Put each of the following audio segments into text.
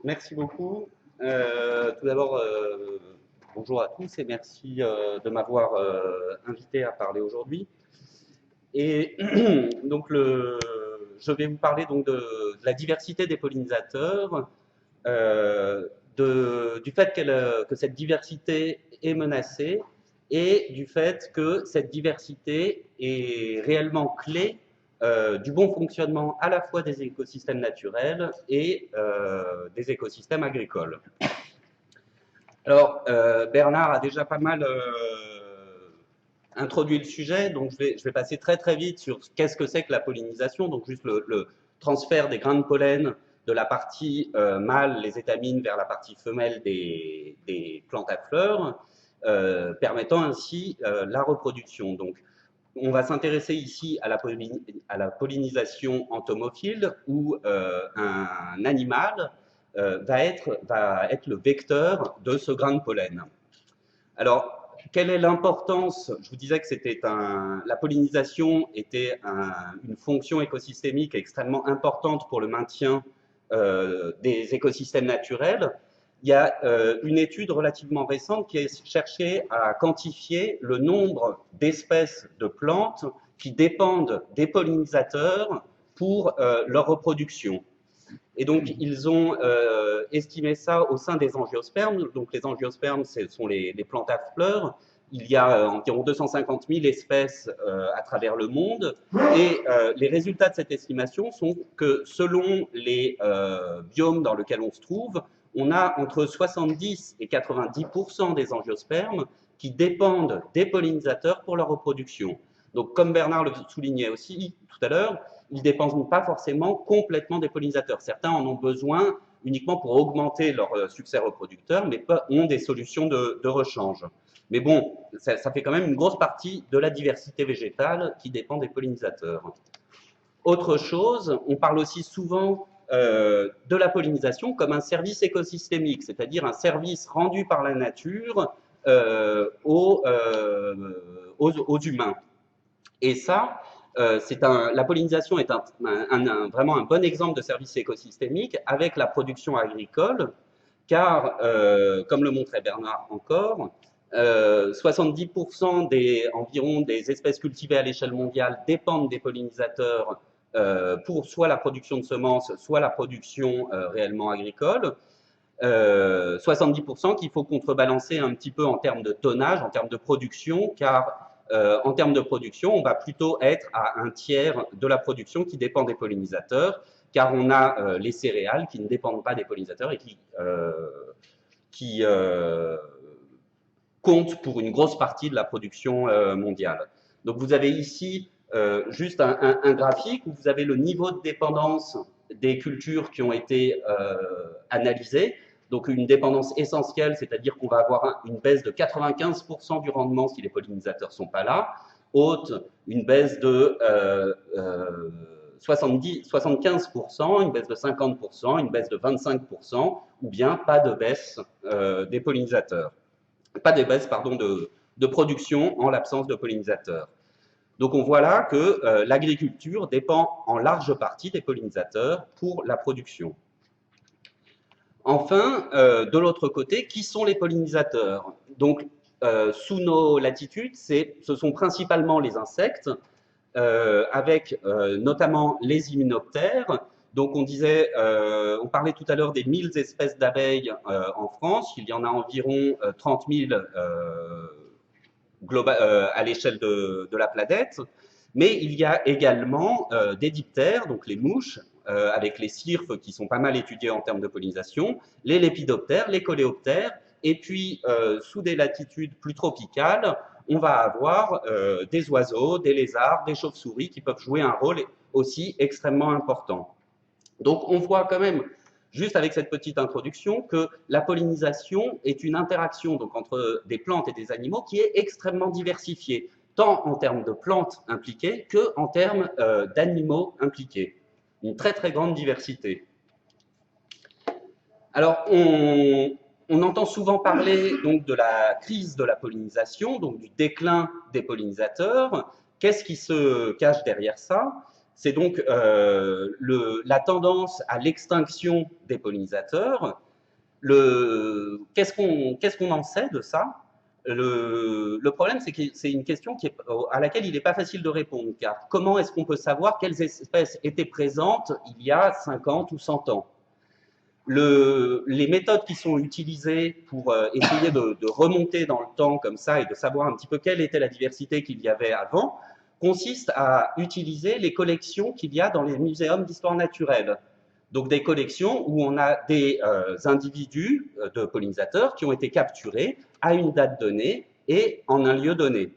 Merci beaucoup. Tout d'abord, bonjour à tous et merci de m'avoir invité à parler aujourd'hui. Et donc, je vais vous parler donc de la diversité des pollinisateurs, du fait que cette diversité est menacée et du fait que cette diversité est réellement clé du bon fonctionnement à la fois des écosystèmes naturels et des écosystèmes agricoles. Alors, Bernard a déjà pas mal introduit le sujet, donc je vais passer très très vite sur qu'est-ce que c'est que la pollinisation, donc juste le transfert des grains de pollen de la partie mâle, les étamines, vers la partie femelle des plantes à fleurs, permettant ainsi la reproduction. Donc, on va s'intéresser ici à la pollinisation entomophile, où un animal va être le vecteur de ce grain de pollen. Alors, quelle est l'importance? Je vous disais que la pollinisation était une fonction écosystémique extrêmement importante pour le maintien des écosystèmes naturels. Il y a une étude relativement récente qui a cherché à quantifier le nombre d'espèces de plantes qui dépendent des pollinisateurs pour leur reproduction. Et donc, ils ont estimé ça au sein des angiospermes. Donc, les angiospermes, ce sont les plantes à fleurs. Il y a environ 250 000 espèces à travers le monde. Et les résultats de cette estimation sont que selon les biomes dans lesquels on se trouve, on a entre 70 et 90% des angiospermes qui dépendent des pollinisateurs pour leur reproduction. Donc, comme Bernard le soulignait aussi tout à l'heure, ils ne dépendent pas forcément complètement des pollinisateurs. Certains en ont besoin uniquement pour augmenter leur succès reproducteur, mais ont des solutions de rechange. Mais bon, ça fait quand même une grosse partie de la diversité végétale qui dépend des pollinisateurs. Autre chose, on parle aussi souvent de la pollinisation comme un service écosystémique, c'est-à-dire un service rendu par la nature aux humains. Et ça, la pollinisation est vraiment un bon exemple de service écosystémique avec la production agricole, car, comme le montrait Bernard encore, 70% environ des espèces cultivées à l'échelle mondiale dépendent des pollinisateurs pour soit la production de semences, soit la production réellement agricole. 70% qu'il faut contrebalancer un petit peu en termes de tonnage, en termes de production, car en termes de production, on va plutôt être à un tiers de la production qui dépend des pollinisateurs, car on a les céréales qui ne dépendent pas des pollinisateurs et qui comptent pour une grosse partie de la production mondiale. Donc vous avez ici juste un graphique où vous avez le niveau de dépendance des cultures qui ont été analysées. Donc une dépendance essentielle, c'est-à-dire qu'on va avoir une baisse de 95% du rendement si les pollinisateurs ne sont pas là. Haute, une baisse de 75%, une baisse de 50%, une baisse de 25%, ou bien pas de baisse des pollinisateurs. Pas de baisse, pardon, de production en l'absence de pollinisateurs. Donc on voit là que l'agriculture dépend en large partie des pollinisateurs pour la production. Enfin, de l'autre côté, qui sont les pollinisateurs? Donc, sous nos latitudes, ce sont principalement les insectes, avec notamment les hyménoptères. Donc, on parlait tout à l'heure des 1000 espèces d'abeilles en France. Il y en a environ 30 000 à l'échelle de la planète. Mais il y a également des diptères, donc les mouches, avec les cirphes qui sont pas mal étudiés en termes de pollinisation, les lépidoptères, les coléoptères, et puis sous des latitudes plus tropicales, on va avoir des oiseaux, des lézards, des chauves-souris qui peuvent jouer un rôle aussi extrêmement important. Donc on voit quand même, juste avec cette petite introduction, que la pollinisation est une interaction donc, entre des plantes et des animaux qui est extrêmement diversifiée, tant en termes de plantes impliquées qu'en termes d'animaux impliqués. Une très très grande diversité. Alors, on entend souvent parler donc, de la crise de la pollinisation, donc du déclin des pollinisateurs. Qu'est-ce qui se cache derrière ça? c'est donc la tendance à l'extinction des pollinisateurs. Qu'est-ce qu'on en sait de ça? Le problème, c'est que c'est une question à laquelle il n'est pas facile de répondre, car comment est-ce qu'on peut savoir quelles espèces étaient présentes il y a 50 ou 100 ans? Les méthodes qui sont utilisées pour essayer de remonter dans le temps comme ça et de savoir un petit peu quelle était la diversité qu'il y avait avant, consistent à utiliser les collections qu'il y a dans les muséums d'histoire naturelle. Donc des collections où on a des individus de pollinisateurs qui ont été capturés à une date donnée et en un lieu donné.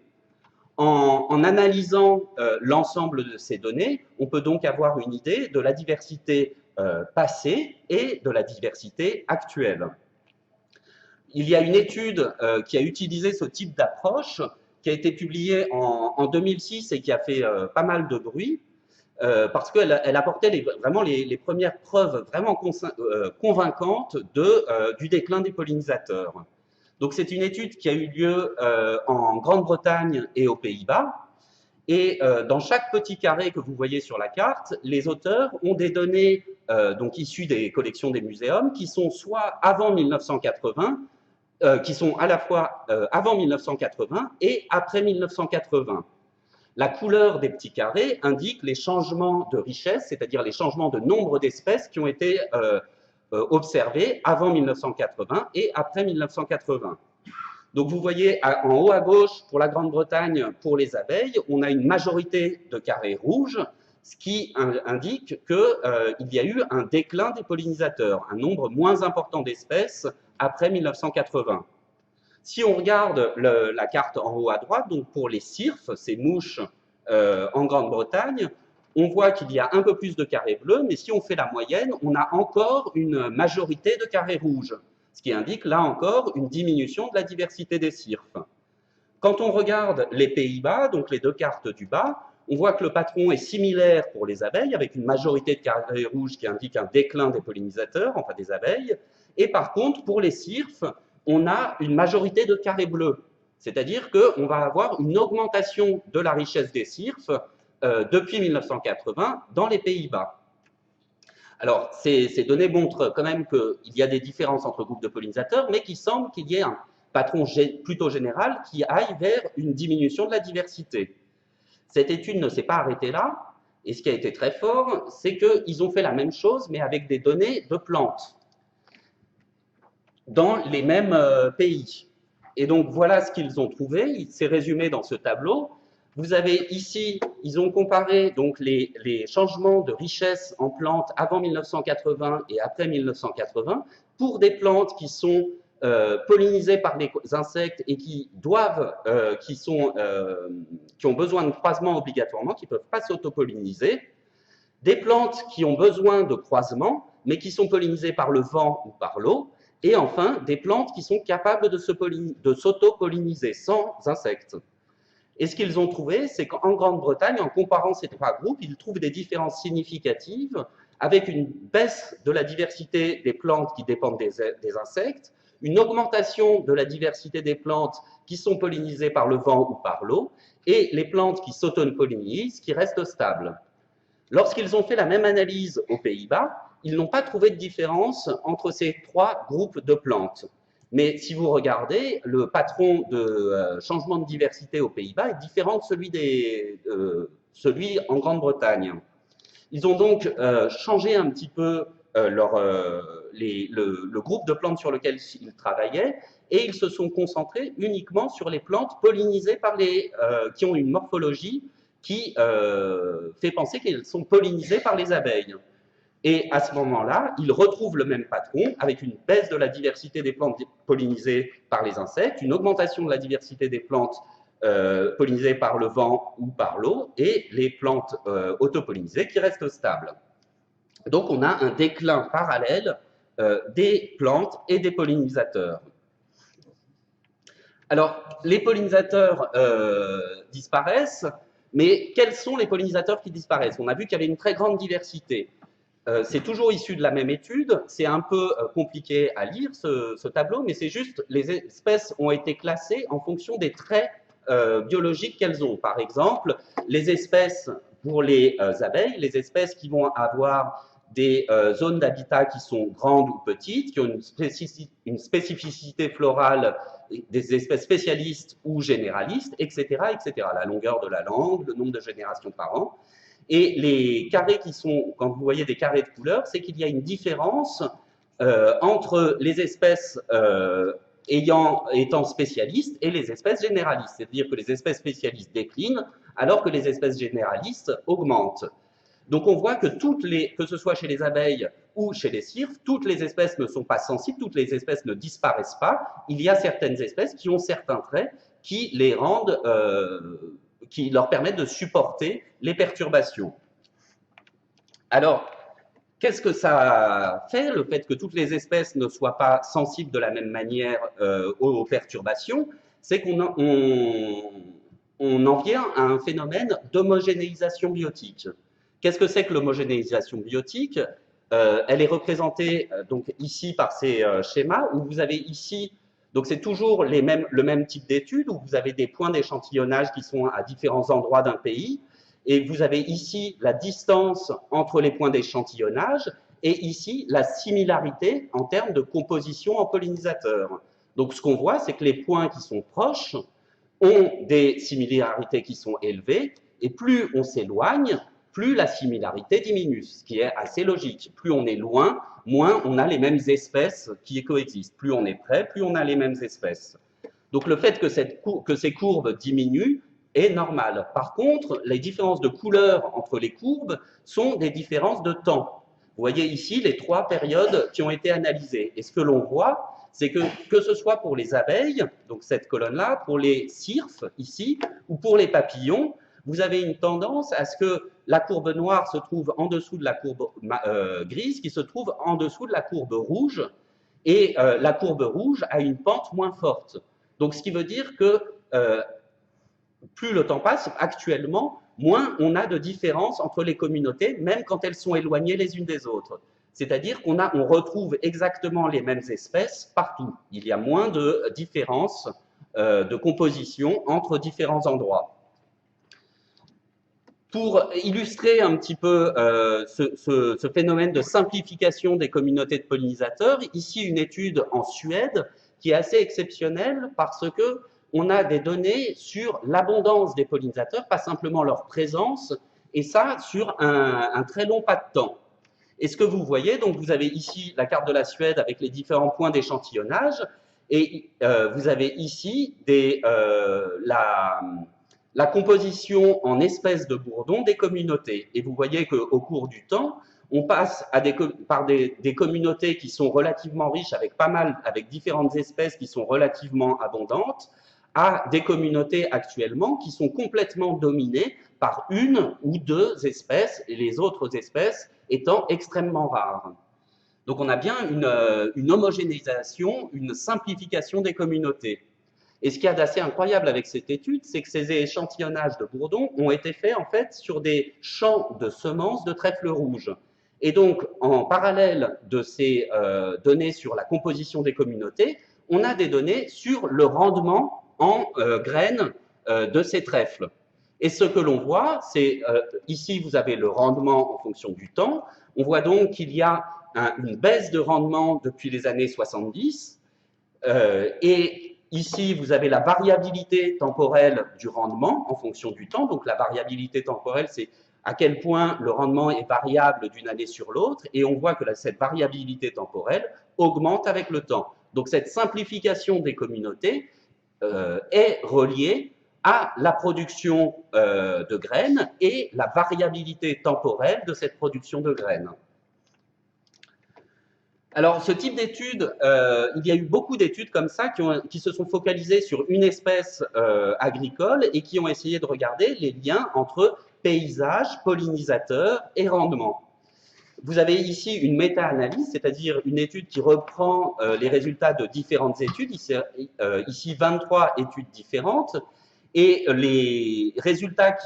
En analysant l'ensemble de ces données, on peut donc avoir une idée de la diversité passée et de la diversité actuelle. Il y a une étude qui a utilisé ce type d'approche, qui a été publiée en 2006 et qui a fait pas mal de bruit, parce qu'elle apportait vraiment les premières preuves vraiment convaincantes du déclin des pollinisateurs. Donc c'est une étude qui a eu lieu en Grande-Bretagne et aux Pays-Bas. Et dans chaque petit carré que vous voyez sur la carte, les auteurs ont des données donc issues des collections des muséums qui sont soit avant 1980, qui sont à la fois avant 1980 et après 1980. La couleur des petits carrés indique les changements de richesse, c'est-à-dire les changements de nombre d'espèces qui ont été observés avant 1980 et après 1980. Donc vous voyez en haut à gauche, pour la Grande-Bretagne, pour les abeilles, on a une majorité de carrés rouges, ce qui indique qu'il y a eu un déclin des pollinisateurs, un nombre moins important d'espèces après 1980. Si on regarde la carte en haut à droite, donc pour les cirfes, ces mouches en Grande-Bretagne, on voit qu'il y a un peu plus de carrés bleus, mais si on fait la moyenne, on a encore une majorité de carrés rouges, ce qui indique là encore une diminution de la diversité des cirfes. Quand on regarde les Pays-Bas, donc les deux cartes du bas, on voit que le patron est similaire pour les abeilles, avec une majorité de carrés rouges qui indique un déclin des pollinisateurs, enfin des abeilles, et par contre, pour les cirfes, on a une majorité de carrés bleus, c'est-à-dire qu'on va avoir une augmentation de la richesse des cirfes depuis 1980 dans les Pays-Bas. Alors, ces données montrent quand même qu'il y a des différences entre groupes de pollinisateurs, mais qu'il semble qu'il y ait un patron plutôt général qui aille vers une diminution de la diversité. Cette étude ne s'est pas arrêtée là, et ce qui a été très fort, c'est qu'ils ont fait la même chose, mais avec des données de plantes, dans les mêmes pays. Et donc, voilà ce qu'ils ont trouvé, c'est résumé dans ce tableau. Vous avez ici, ils ont comparé donc les changements de richesse en plantes avant 1980 et après 1980 pour des plantes qui sont pollinisées par des insectes et qui ont besoin de croisement obligatoirement, qui ne peuvent pas s'autopolliniser, des plantes qui ont besoin de croisement mais qui sont pollinisées par le vent ou par l'eau, et enfin des plantes qui sont capables de s'autopolliniser sans insectes. Et ce qu'ils ont trouvé, c'est qu'en Grande-Bretagne, en comparant ces trois groupes, ils trouvent des différences significatives avec une baisse de la diversité des plantes qui dépendent des insectes, une augmentation de la diversité des plantes qui sont pollinisées par le vent ou par l'eau, et les plantes qui s'auto-pollinisent, qui restent stables. Lorsqu'ils ont fait la même analyse aux Pays-Bas, ils n'ont pas trouvé de différence entre ces trois groupes de plantes. Mais si vous regardez, le patron de changement de diversité aux Pays-Bas est différent de celui en Grande-Bretagne. Ils ont donc changé un petit peu le groupe de plantes sur lequel ils travaillaient, et ils se sont concentrés uniquement sur les plantes pollinisées qui ont une morphologie qui fait penser qu'elles sont pollinisées par les abeilles. Et à ce moment-là, ils retrouvent le même patron avec une baisse de la diversité des plantes pollinisées par les insectes, une augmentation de la diversité des plantes pollinisées par le vent ou par l'eau, et les plantes autopollinisées qui restent stables. Donc on a un déclin parallèle des plantes et des pollinisateurs. Alors, les pollinisateurs disparaissent, mais quels sont les pollinisateurs qui disparaissent? On a vu qu'il y avait une très grande diversité. C'est toujours issu de la même étude, c'est un peu compliqué à lire ce tableau, mais c'est juste les espèces ont été classées en fonction des traits biologiques qu'elles ont. Par exemple, les espèces pour les abeilles, les espèces qui vont avoir des zones d'habitat qui sont grandes ou petites, qui ont une spécificité florale, des espèces spécialistes ou généralistes, etc., etc. La longueur de la langue, le nombre de générations par an. Et les carrés qui sont, quand vous voyez des carrés de couleur, c'est qu'il y a une différence entre les espèces étant spécialistes et les espèces généralistes. C'est-à-dire que les espèces spécialistes déclinent alors que les espèces généralistes augmentent. Donc on voit que que ce soit chez les abeilles ou chez les cirques, toutes les espèces ne sont pas sensibles, toutes les espèces ne disparaissent pas. Il y a certaines espèces qui ont certains traits qui les rendent, qui leur permettent de supporter les perturbations. Alors, qu'est-ce que ça fait, le fait que toutes les espèces ne soient pas sensibles de la même manière aux perturbations? C'est qu'on en vient à un phénomène d'homogénéisation biotique. Qu'est-ce que c'est que l'homogénéisation biotique? Elle est représentée donc ici par ces schémas où vous avez ici, donc c'est toujours le même type d'étude où vous avez des points d'échantillonnage qui sont à différents endroits d'un pays. Et vous avez ici la distance entre les points d'échantillonnage et ici la similarité en termes de composition en pollinisateurs. Donc ce qu'on voit, c'est que les points qui sont proches ont des similarités qui sont élevées et plus on s'éloigne, plus la similarité diminue, ce qui est assez logique. Plus on est loin, moins on a les mêmes espèces qui coexistent. Plus on est près, plus on a les mêmes espèces. Donc le fait que ces courbes diminuent est normal. Par contre, les différences de couleur entre les courbes sont des différences de temps. Vous voyez ici les 3 périodes qui ont été analysées. Et ce que l'on voit, c'est que ce soit pour les abeilles, donc cette colonne-là, pour les cirques, ici, ou pour les papillons, vous avez une tendance à ce que la courbe noire se trouve en dessous de la courbe grise, qui se trouve en dessous de la courbe rouge, et la courbe rouge a une pente moins forte. Donc, ce qui veut dire que plus le temps passe, actuellement, moins on a de différences entre les communautés, même quand elles sont éloignées les unes des autres. C'est-à-dire qu'on retrouve exactement les mêmes espèces partout. Il y a moins de différences de composition entre différents endroits. Pour illustrer un petit peu ce phénomène de simplification des communautés de pollinisateurs, ici une étude en Suède qui est assez exceptionnelle parce que on a des données sur l'abondance des pollinisateurs, pas simplement leur présence, et ça sur un très long pas de temps. Et ce que vous voyez, donc vous avez ici la carte de la Suède avec les différents points d'échantillonnage, et vous avez ici la composition en espèces de bourdons des communautés. Et vous voyez qu'au cours du temps, on passe par des communautés qui sont relativement riches, avec différentes espèces qui sont relativement abondantes, à des communautés actuellement qui sont complètement dominées par une ou deux espèces, et les autres espèces étant extrêmement rares. Donc on a bien une homogénéisation, une simplification des communautés. Et ce qu'il y a d'assez incroyable avec cette étude, c'est que ces échantillonnages de bourdons ont été faits en fait sur des champs de semences de trèfle rouge. Et donc, en parallèle de ces données sur la composition des communautés, on a des données sur le rendement en graines de ces trèfles. Et ce que l'on voit, c'est ici, vous avez le rendement en fonction du temps. On voit donc qu'il y a une baisse de rendement depuis les années 70. Et ici, vous avez la variabilité temporelle du rendement en fonction du temps. Donc, la variabilité temporelle, c'est à quel point le rendement est variable d'une année sur l'autre. Et on voit que cette variabilité temporelle augmente avec le temps. Donc, cette simplification des communautés est reliée à la production de graines et la variabilité temporelle de cette production de graines. Alors, ce type d'études, il y a eu beaucoup d'études comme ça qui se sont focalisées sur une espèce agricole et qui ont essayé de regarder les liens entre paysage, pollinisateur et rendement. Vous avez ici une méta-analyse, c'est-à-dire une étude qui reprend les résultats de différentes études, ici 23 études différentes, et les résultats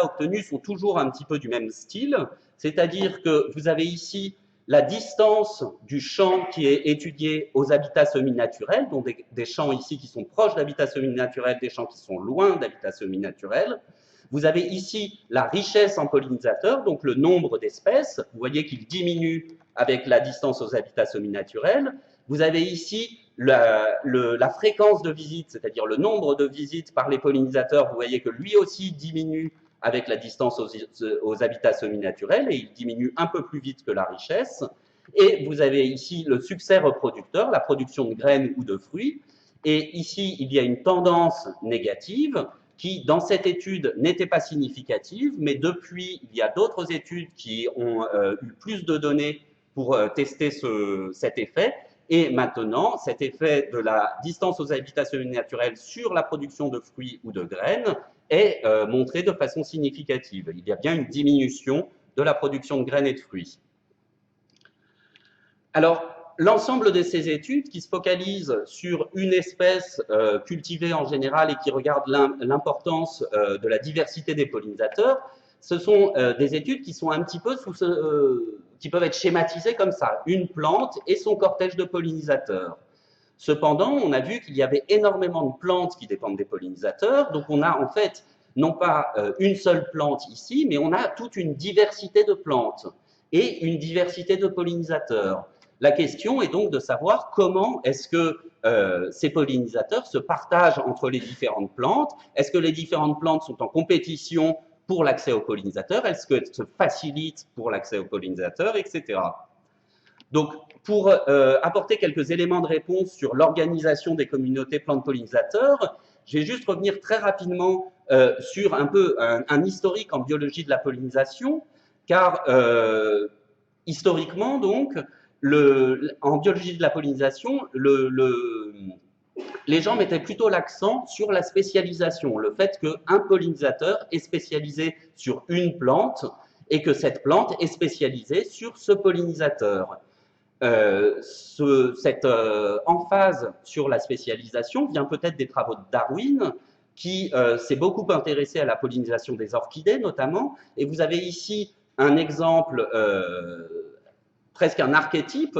obtenus sont toujours un petit peu du même style, c'est-à-dire que vous avez ici la distance du champ qui est étudié aux habitats semi-naturels, donc des champs ici qui sont proches d'habitats semi-naturels, des champs qui sont loin d'habitats semi-naturels. Vous avez ici la richesse en pollinisateurs, donc le nombre d'espèces. Vous voyez qu'il diminue avec la distance aux habitats semi-naturels. Vous avez ici la fréquence de visite, c'est-à-dire le nombre de visites par les pollinisateurs. Vous voyez que lui aussi diminue avec la distance aux habitats semi-naturels et il diminue un peu plus vite que la richesse. Et vous avez ici le succès reproducteur, la production de graines ou de fruits. Et ici, il y a une tendance négative qui, dans cette étude, n'était pas significative, mais depuis, il y a d'autres études qui ont eu plus de données pour tester cet effet. Et maintenant, cet effet de la distance aux habitats semi-naturels sur la production de fruits ou de graines est montré de façon significative. Il y a bien une diminution de la production de graines et de fruits. Alors, l'ensemble de ces études qui se focalisent sur une espèce cultivée en général et qui regardent l'importance de la diversité des pollinisateurs, ce sont des études qui sont un petit peu qui peuvent être schématisées comme ça, une plante et son cortège de pollinisateurs. Cependant, on a vu qu'il y avait énormément de plantes qui dépendent des pollinisateurs, donc on a en fait non pas une seule plante ici, mais on a toute une diversité de plantes et une diversité de pollinisateurs. La question est donc de savoir comment est-ce que ces pollinisateurs se partagent entre les différentes plantes. Est-ce que les différentes plantes sont en compétition pour l'accès aux pollinisateurs? Est-ce qu'elles se facilitent pour l'accès aux pollinisateurs, etc. Donc, pour apporter quelques éléments de réponse sur l'organisation des communautés plantes pollinisateurs, je vais juste revenir très rapidement sur un peu un historique en biologie de la pollinisation, car historiquement, donc, en biologie de la pollinisation, les gens mettaient plutôt l'accent sur la spécialisation, le fait qu'un pollinisateur est spécialisé sur une plante et que cette plante est spécialisée sur ce pollinisateur. Cette emphase sur la spécialisation vient peut-être des travaux de Darwin, qui s'est beaucoup intéressé à la pollinisation des orchidées notamment, et vous avez ici un exemple, presque un archétype,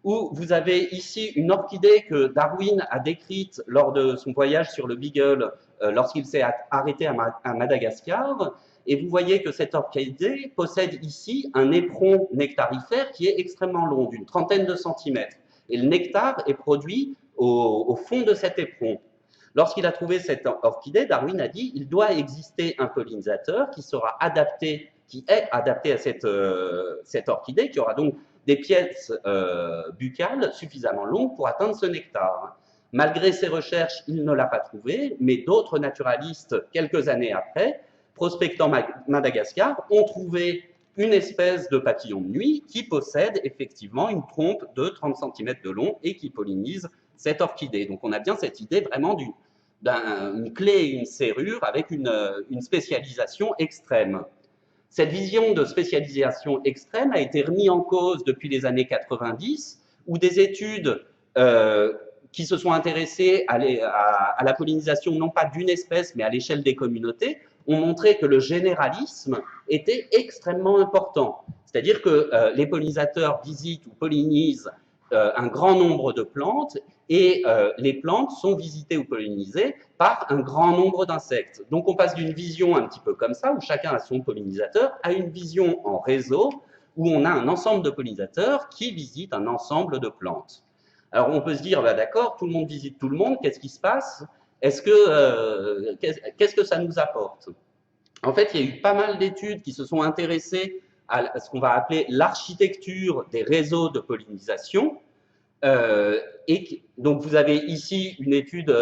où vous avez ici une orchidée que Darwin a décrite lors de son voyage sur le Beagle, lorsqu'il s'est arrêté à Madagascar, et vous voyez que cette orchidée possède ici un éperon nectarifère qui est extrêmement long, d'une trentaine de centimètres. Et le nectar est produit au fond de cet éperon. Lorsqu'il a trouvé cette orchidée, Darwin a dit qu'il doit exister un pollinisateur qui sera adapté, qui est adapté à cette orchidée, qui aura donc des pièces buccales suffisamment longues pour atteindre ce nectar. Malgré ses recherches, il ne l'a pas trouvé, mais d'autres naturalistes, quelques années après, prospectant Madagascar, ont trouvé une espèce de papillon de nuit qui possède effectivement une trompe de 30 cm de long et qui pollinise cette orchidée. Donc on a bien cette idée vraiment d'une clé et une serrure avec une spécialisation extrême. Cette vision de spécialisation extrême a été remise en cause depuis les années 90, où des études qui se sont intéressées à la pollinisation non pas d'une espèce, mais à l'échelle des communautés, ont montré que le généralisme était extrêmement important. C'est-à-dire que les pollinisateurs visitent ou pollinisent un grand nombre de plantes et les plantes sont visitées ou pollinisées par un grand nombre d'insectes. Donc on passe d'une vision un petit peu comme ça, où chacun a son pollinisateur, à une vision en réseau, où on a un ensemble de pollinisateurs qui visitent un ensemble de plantes. Alors on peut se dire, bah, d'accord, tout le monde visite tout le monde, qu'est-ce qui se passe? Qu'est-ce que ça nous apporte? En fait, il y a eu pas mal d'études qui se sont intéressées à ce qu'on va appeler l'architecture des réseaux de pollinisation. Donc, vous avez ici une étude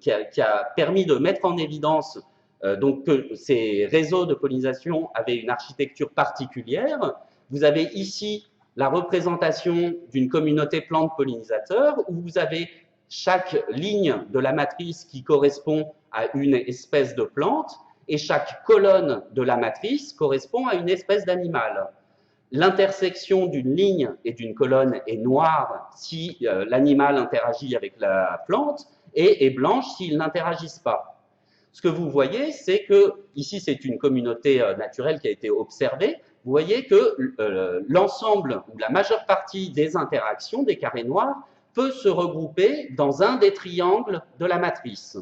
qui a permis de mettre en évidence donc que ces réseaux de pollinisation avaient une architecture particulière. Vous avez ici la représentation d'une communauté plante pollinisateur où vous avez chaque ligne de la matrice qui correspond à une espèce de plante et chaque colonne de la matrice correspond à une espèce d'animal. L'intersection d'une ligne et d'une colonne est noire si l'animal interagit avec la plante et est blanche s'ils n'interagissent pas. Ce que vous voyez, c'est que, ici c'est une communauté naturelle qui a été observée, vous voyez que l'ensemble ou la majeure partie des interactions, des carrés noirs, peut se regrouper dans un des triangles de la matrice.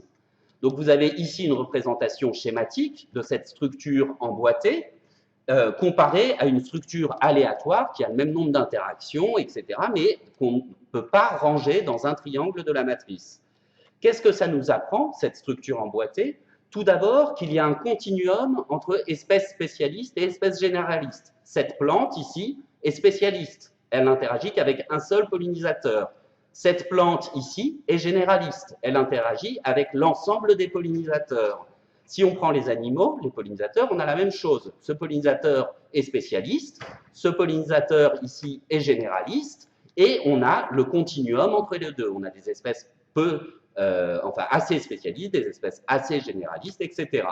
Donc vous avez ici une représentation schématique de cette structure emboîtée, comparée à une structure aléatoire qui a le même nombre d'interactions, etc., mais qu'on ne peut pas ranger dans un triangle de la matrice. Qu'est-ce que ça nous apprend, cette structure emboîtée? Tout d'abord, qu'il y a un continuum entre espèces spécialistes et espèces généralistes. Cette plante ici est spécialiste. Elle n'interagit qu'avec un seul pollinisateur. Cette plante ici est généraliste. Elle interagit avec l'ensemble des pollinisateurs. Si on prend les animaux, les pollinisateurs, on a la même chose. Ce pollinisateur est spécialiste, ce pollinisateur ici est généraliste, et on a le continuum entre les deux. On a des espèces assez spécialistes, des espèces assez généralistes, etc.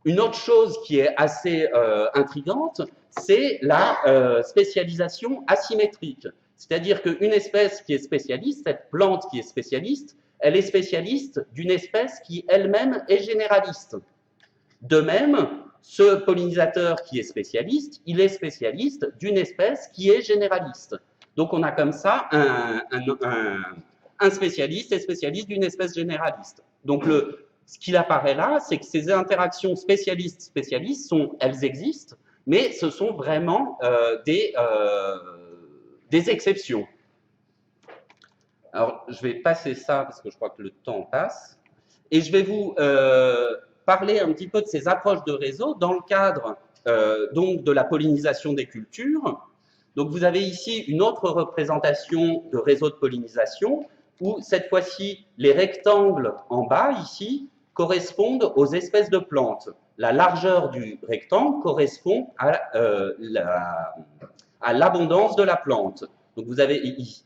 Une autre chose qui est assez intrigante, c'est la spécialisation asymétrique. C'est-à-dire qu'une espèce qui est spécialiste, cette plante qui est spécialiste, elle est spécialiste d'une espèce qui elle-même est généraliste. De même, ce pollinisateur qui est spécialiste, il est spécialiste d'une espèce qui est généraliste. Donc on a comme ça un spécialiste et spécialiste d'une espèce généraliste. Donc ce qu'il apparaît là, c'est que ces interactions spécialistes-spécialistes, elles existent, mais ce sont vraiment des exceptions. Alors, je vais passer ça parce que je crois que le temps passe. Et je vais vous parler un petit peu de ces approches de réseau dans le cadre donc de la pollinisation des cultures. Donc, vous avez ici une autre représentation de réseau de pollinisation où, cette fois-ci, les rectangles en bas, ici, correspondent aux espèces de plantes. La largeur du rectangle correspond à l'abondance de la plante. Donc vous avez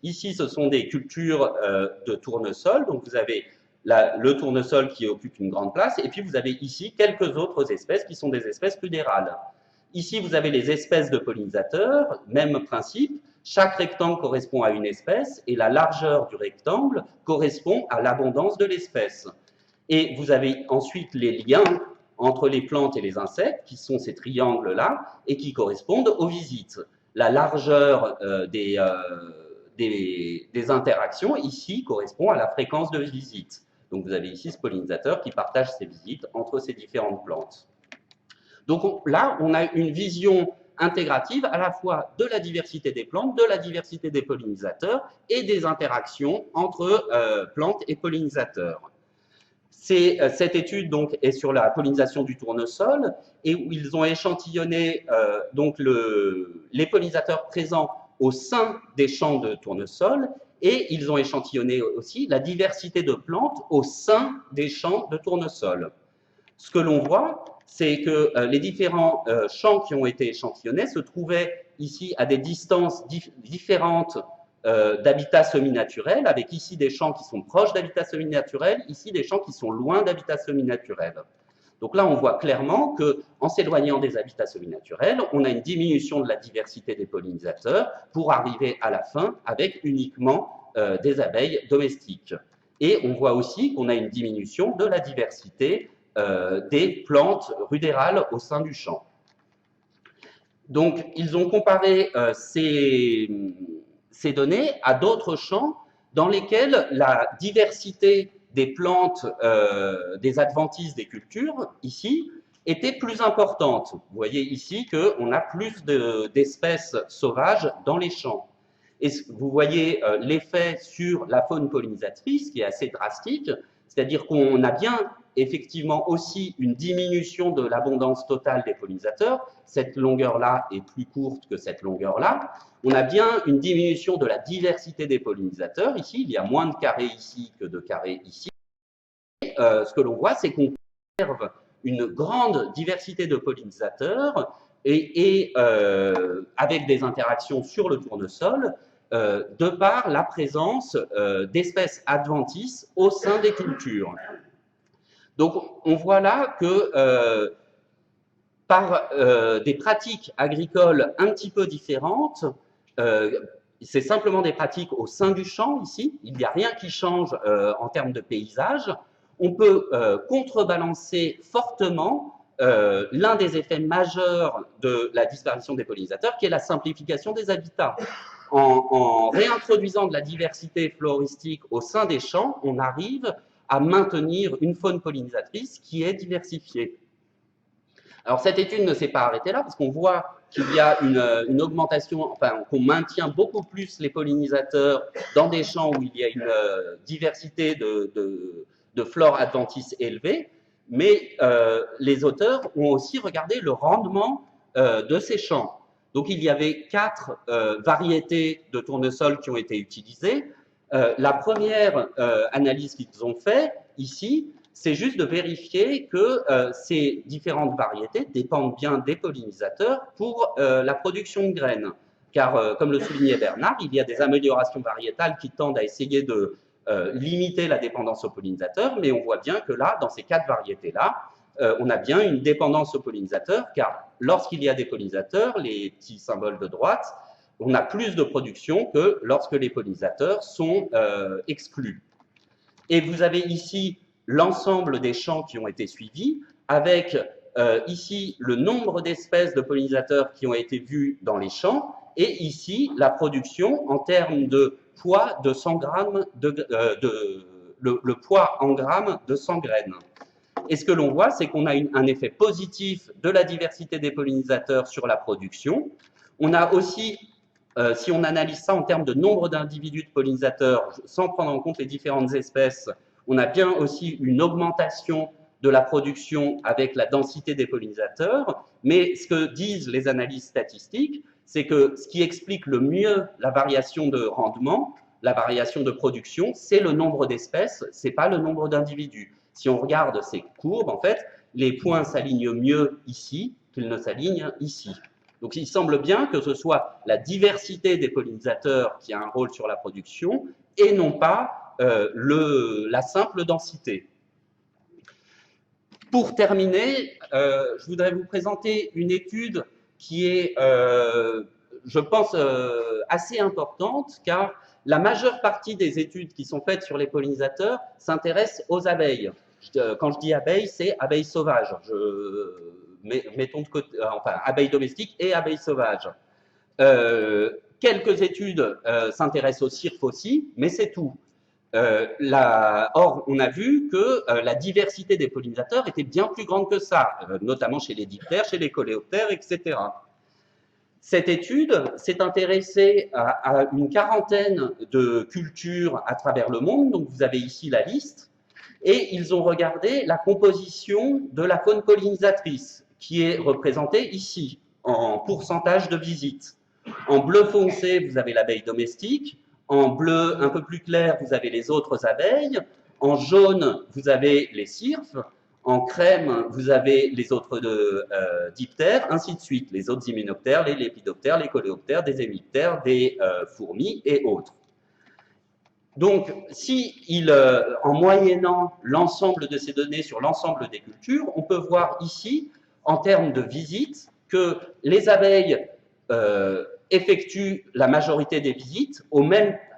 ici, ce sont des cultures de tournesol. Donc vous avez le tournesol qui occupe une grande place. Et puis vous avez ici quelques autres espèces qui sont des espèces rudérales. Ici, vous avez les espèces de pollinisateurs, même principe. Chaque rectangle correspond à une espèce et la largeur du rectangle correspond à l'abondance de l'espèce. Et vous avez ensuite les liens entre les plantes et les insectes, qui sont ces triangles-là, et qui correspondent aux visites. La largeur des interactions, ici, correspond à la fréquence de visite. Donc, vous avez ici ce pollinisateur qui partage ses visites entre ces différentes plantes. Donc, là, on a une vision intégrative à la fois de la diversité des plantes, de la diversité des pollinisateurs et des interactions entre plantes et pollinisateurs. Cette étude donc, est sur la pollinisation du tournesol et où ils ont échantillonné donc les pollinisateurs présents au sein des champs de tournesol et ils ont échantillonné aussi la diversité de plantes au sein des champs de tournesol. Ce que l'on voit, c'est que les différents champs qui ont été échantillonnés se trouvaient ici à des distances différentes d'habitats semi-naturels, avec ici des champs qui sont proches d'habitats semi-naturels, ici des champs qui sont loin d'habitats semi-naturels. Donc là, on voit clairement qu'en s'éloignant des habitats semi-naturels, on a une diminution de la diversité des pollinisateurs pour arriver à la fin avec uniquement des abeilles domestiques. Et on voit aussi qu'on a une diminution de la diversité des plantes rudérales au sein du champ. Donc, ils ont comparé ces données à d'autres champs dans lesquels la diversité des plantes, des adventices des cultures, ici, était plus importante. Vous voyez ici qu'on a plus d'espèces sauvages dans les champs. Et vous voyez l'effet sur la faune pollinisatrice qui est assez drastique, c'est-à-dire qu'on a bien effectivement aussi une diminution de l'abondance totale des pollinisateurs. Cette longueur-là est plus courte que cette longueur-là. On a bien une diminution de la diversité des pollinisateurs. Ici, il y a moins de carrés ici que de carrés ici. Et, ce que l'on voit, c'est qu'on conserve une grande diversité de pollinisateurs et avec des interactions sur le tournesol, de par la présence d'espèces adventices au sein des cultures. Donc, on voit là que par des pratiques agricoles un petit peu différentes, c'est simplement des pratiques au sein du champ ici, il n'y a rien qui change en termes de paysage, on peut contrebalancer fortement l'un des effets majeurs de la disparition des pollinisateurs, qui est la simplification des habitats. En réintroduisant de la diversité floristique au sein des champs, on arrive à maintenir une faune pollinisatrice qui est diversifiée. Alors cette étude ne s'est pas arrêtée là parce qu'on voit qu'il y a une augmentation, enfin qu'on maintient beaucoup plus les pollinisateurs dans des champs où il y a une diversité de flore adventice élevée, mais les auteurs ont aussi regardé le rendement de ces champs. Donc il y avait 4 variétés de tournesol qui ont été utilisées. La première analyse qu'ils ont faite ici, c'est juste de vérifier que ces différentes variétés dépendent bien des pollinisateurs pour la production de graines. Car, comme le soulignait Bernard, il y a des améliorations variétales qui tendent à essayer de limiter la dépendance aux pollinisateurs, mais on voit bien que là, dans ces 4 variétés-là, on a bien une dépendance aux pollinisateurs, car lorsqu'il y a des pollinisateurs, les petits symboles de droite, on a plus de production que lorsque les pollinisateurs sont exclus. Et vous avez ici l'ensemble des champs qui ont été suivis, avec ici le nombre d'espèces de pollinisateurs qui ont été vus dans les champs, et ici la production en termes de poids de 100 grammes, le poids en grammes de 100 graines. Et ce que l'on voit, c'est qu'on a un effet positif de la diversité des pollinisateurs sur la production. On a aussi, si on analyse ça en termes de nombre d'individus de pollinisateurs, sans prendre en compte les différentes espèces, on a bien aussi une augmentation de la production avec la densité des pollinisateurs, mais ce que disent les analyses statistiques, c'est que ce qui explique le mieux la variation de rendement, la variation de production, c'est le nombre d'espèces, c'est pas le nombre d'individus. Si on regarde ces courbes, en fait, les points s'alignent mieux ici qu'ils ne s'alignent ici. Donc il semble bien que ce soit la diversité des pollinisateurs qui a un rôle sur la production et non pas la simple densité. Pour terminer, je voudrais vous présenter une étude qui est, je pense, assez importante, car la majeure partie des études qui sont faites sur les pollinisateurs s'intéressent aux abeilles. Quand je dis abeilles, c'est abeilles sauvages. Mettons de côté, enfin, abeilles domestiques et abeilles sauvages. Quelques études s'intéressent aux cirques aussi, mais c'est tout. Or, on a vu que la diversité des pollinisateurs était bien plus grande que ça, notamment chez les diptères, chez les coléoptères, etc. Cette étude s'est intéressée à une quarantaine de cultures à travers le monde, donc vous avez ici la liste, et ils ont regardé la composition de la faune pollinisatrice, qui est représentée ici, en pourcentage de visites. En bleu foncé, vous avez l'abeille domestique. En bleu un peu plus clair, vous avez les autres abeilles. En jaune, vous avez les cirphes. En crème, vous avez les autres diptères, ainsi de suite. Les autres hyménoptères, les lépidoptères, les coléoptères, des hémiptères, des fourmis et autres. Donc, en moyennant l'ensemble de ces données sur l'ensemble des cultures, on peut voir ici, en termes de visites, que les abeilles effectuent la majorité des visites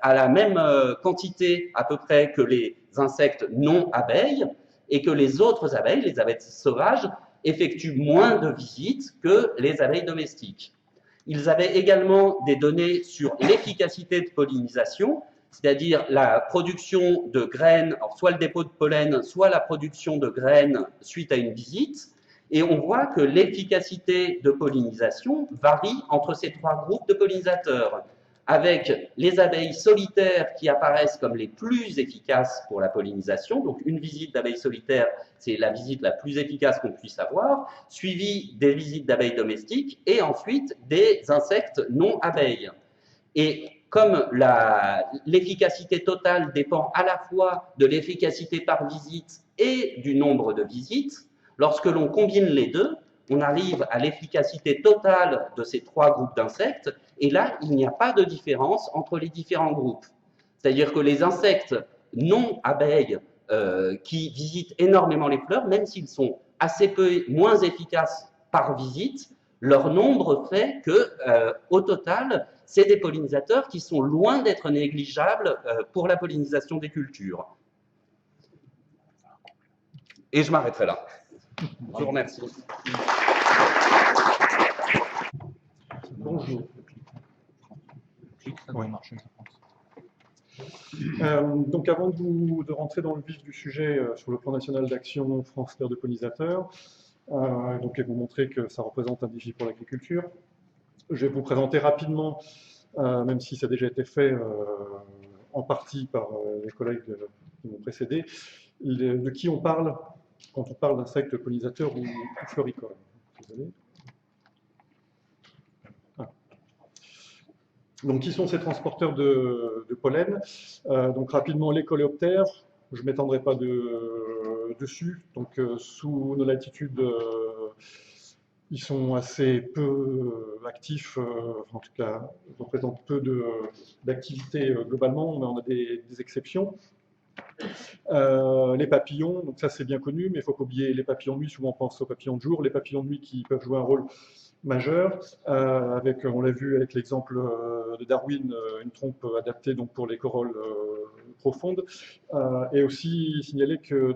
à la même quantité à peu près que les insectes non abeilles, et que les autres abeilles, les abeilles sauvages, effectuent moins de visites que les abeilles domestiques. Ils avaient également des données sur l'efficacité de pollinisation, c'est-à-dire la production de graines, soit le dépôt de pollen, soit la production de graines suite à une visite. Et on voit que l'efficacité de pollinisation varie entre ces 3 groupes de pollinisateurs, avec les abeilles solitaires qui apparaissent comme les plus efficaces pour la pollinisation. Donc une visite d'abeilles solitaires, c'est la visite la plus efficace qu'on puisse avoir, suivie des visites d'abeilles domestiques et ensuite des insectes non abeilles. Et comme l'efficacité totale dépend à la fois de l'efficacité par visite et du nombre de visites, lorsque l'on combine les deux, on arrive à l'efficacité totale de ces 3 groupes d'insectes, et là, il n'y a pas de différence entre les différents groupes. C'est-à-dire que les insectes non abeilles qui visitent énormément les fleurs, même s'ils sont assez peu moins efficaces par visite, leur nombre fait que, au total, c'est des pollinisateurs qui sont loin d'être négligeables pour la pollinisation des cultures. Et je m'arrêterai là. Je vous remercie. Bonjour. Oui, marche, je pense. Donc avant de rentrer dans le vif du sujet sur le plan national d'action France Terre de pollinisateurs, et vous montrer que ça représente un défi pour l'agriculture, je vais vous présenter rapidement, même si ça a déjà été fait en partie par les collègues qui m'ont précédé, de qui on parle quand on parle d'insectes pollinisateurs ou floricoles. Désolé. Donc, qui sont ces transporteurs de pollen? Donc, rapidement, les coléoptères. Je ne m'étendrai pas dessus. Donc, sous nos latitudes, ils sont assez peu actifs, en tout cas, ils représentent peu d'activité globalement, mais on a des exceptions. Les papillons, donc ça c'est bien connu, mais il ne faut pas oublier les papillons de nuit. Souvent on pense aux papillons de jour. Les papillons de nuit qui peuvent jouer un rôle majeur, on l'a vu avec l'exemple de Darwin, une trompe adaptée donc, pour les corolles profondes. Et aussi signaler que,